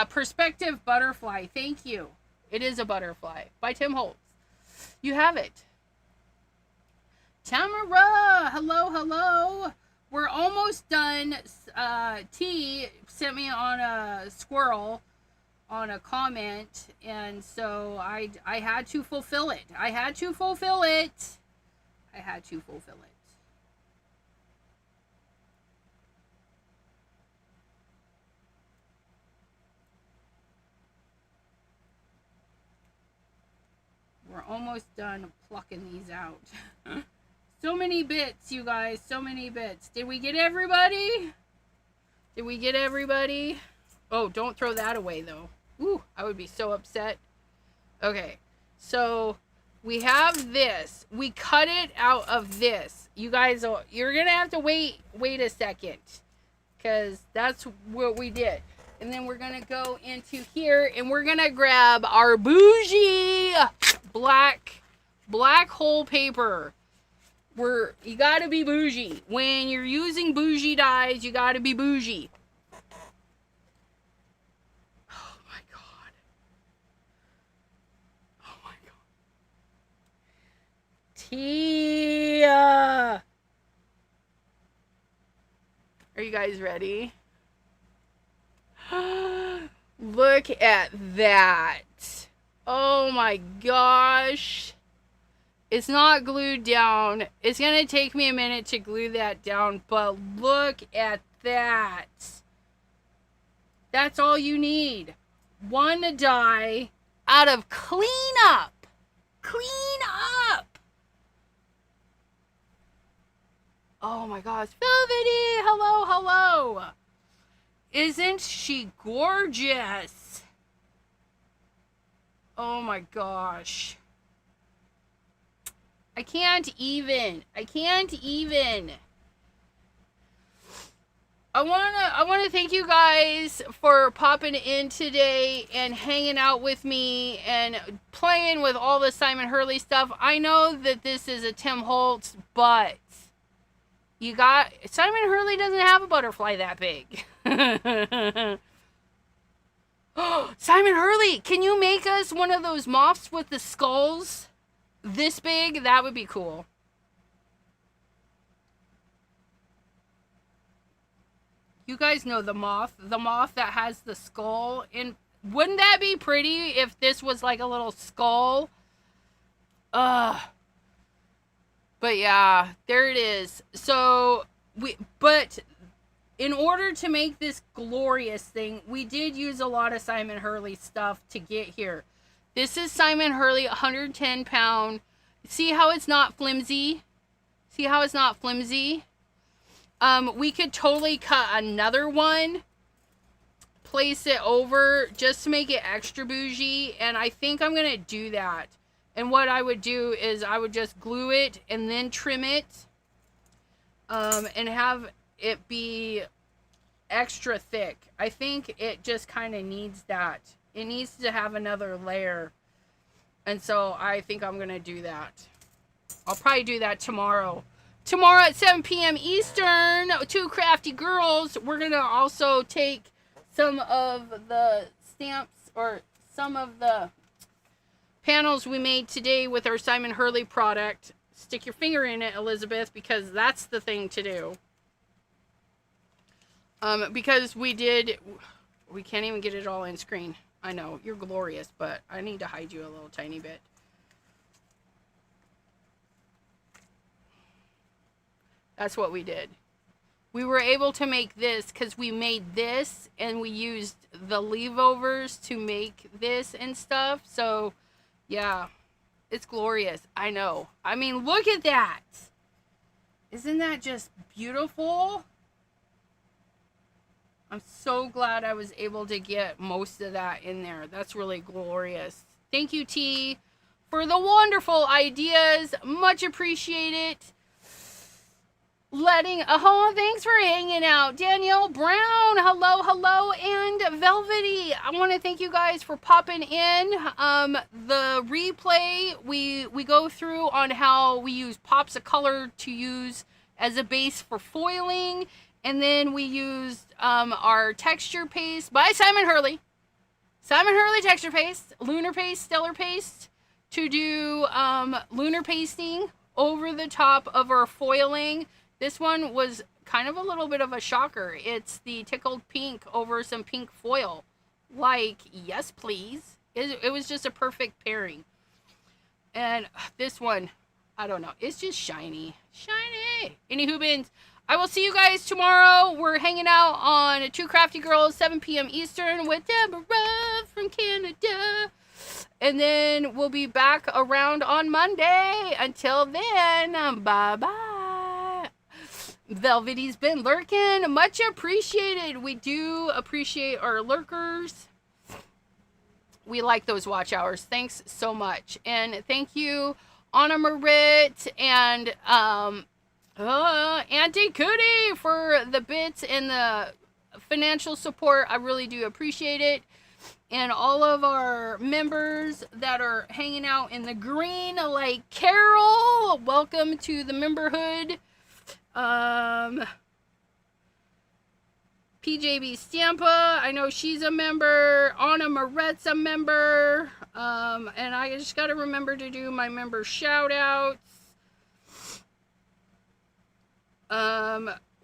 Perspective butterfly. Thank you. It is a butterfly by Tim Holtz. You have it. Tamara, hello. We're almost done. T sent me on a squirrel on a comment, and so I had to fulfill it. We're almost done plucking these out. So many bits, you guys. So many bits. Did we get everybody? Oh, don't throw that away, though. Ooh, I would be so upset. Okay, so we have this. We cut it out of this. You guys, you're going to have to wait a second, because that's what we did. And then we're going to go into here, and we're going to grab our bougie black hole paper. You got to be bougie. When you're using bougie dies, you got to be bougie. Oh my god. Tia! Are you guys ready? Look at that. Oh my gosh. It's not glued down. It's going to take me a minute to glue that down, but look at that. That's all you need. One die out of cleanup. Oh my gosh. Velvety, hello. Isn't she gorgeous? Oh my gosh. I can't even. I wanna thank you guys for popping in today and hanging out with me and playing with all the Simon Hurley stuff. I know that this is a Tim Holtz, but Simon Hurley doesn't have a butterfly that big. Simon Hurley, can you make us one of those moths with the skulls this big? That would be cool. You guys know the moth that has the skull. And wouldn't that be pretty if this was like a little skull? But yeah, there it is. So but in order to make this glorious thing, we did use a lot of Simon Hurley stuff to get here. This is Simon Hurley, 110 pound. See how it's not flimsy? We could totally cut another one, place it over just to make it extra bougie. And I think I'm going to do that. And what I would do is I would just glue it and then trim it. And have it be extra thick. I think it just kind of needs that. It needs to have another layer. And so I think I'm going to do that. I'll probably do that tomorrow. Tomorrow at 7 p.m. Eastern, two crafty girls, we're going to also take some of the stamps or some of the panels we made today with our Simon Hurley product. Stick your finger in it, Elizabeth, because that's the thing to do. Because we can't even get it all in screen. I know, you're glorious, but I need to hide you a little tiny bit. That's what we did. We were able to make this because we made this and we used the leave-overs to make this and stuff. So, yeah, it's glorious. I know. I mean, look at that. Isn't that just beautiful? I'm so glad I was able to get most of that in there. That's really glorious. Thank you, T, for the wonderful ideas. Much appreciated. Thanks for hanging out. Danielle Brown, hello, and Velvety. I want to thank you guys for popping in. The replay, we go through on how we use pops of color to use as a base for foiling. And then we used our texture paste by Simon Hurley. Simon Hurley texture paste, lunar paste, stellar paste to do lunar pasting over the top of our foiling. This one was kind of a little bit of a shocker. It's the tickled pink over some pink foil. Like, yes, please. It was just a perfect pairing. And this one, I don't know. It's just shiny. Shiny. Anywho, bins. I will see you guys tomorrow. We're hanging out on Two Crafty Girls, 7 p.m. Eastern with Deborah from Canada. And then we'll be back around on Monday. Until then, bye-bye. Velvety's been lurking. Much appreciated. We do appreciate our lurkers. We like those watch hours. Thanks so much. And thank you, Anna Marit and Auntie Cootie for the bits and the financial support. I really do appreciate it. And all of our members that are hanging out in the green, like Carol, welcome to the memberhood. PJB Stampa, I know she's a member. Anna Moret's a member. And I just got to remember to do my member shout outs.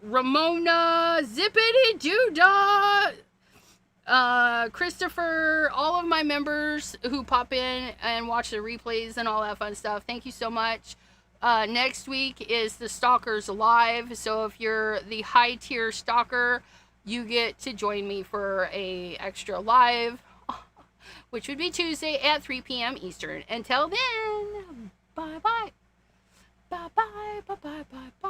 Ramona, Zippity Doodah, Christopher, all of my members who pop in and watch the replays and all that fun stuff. Thank you so much. Next week is the Stalkers Live. So if you're the high tier stalker, you get to join me for a extra live, which would be Tuesday at 3 p.m. Eastern. Until then, bye-bye. Bye-bye, bye-bye, bye-bye.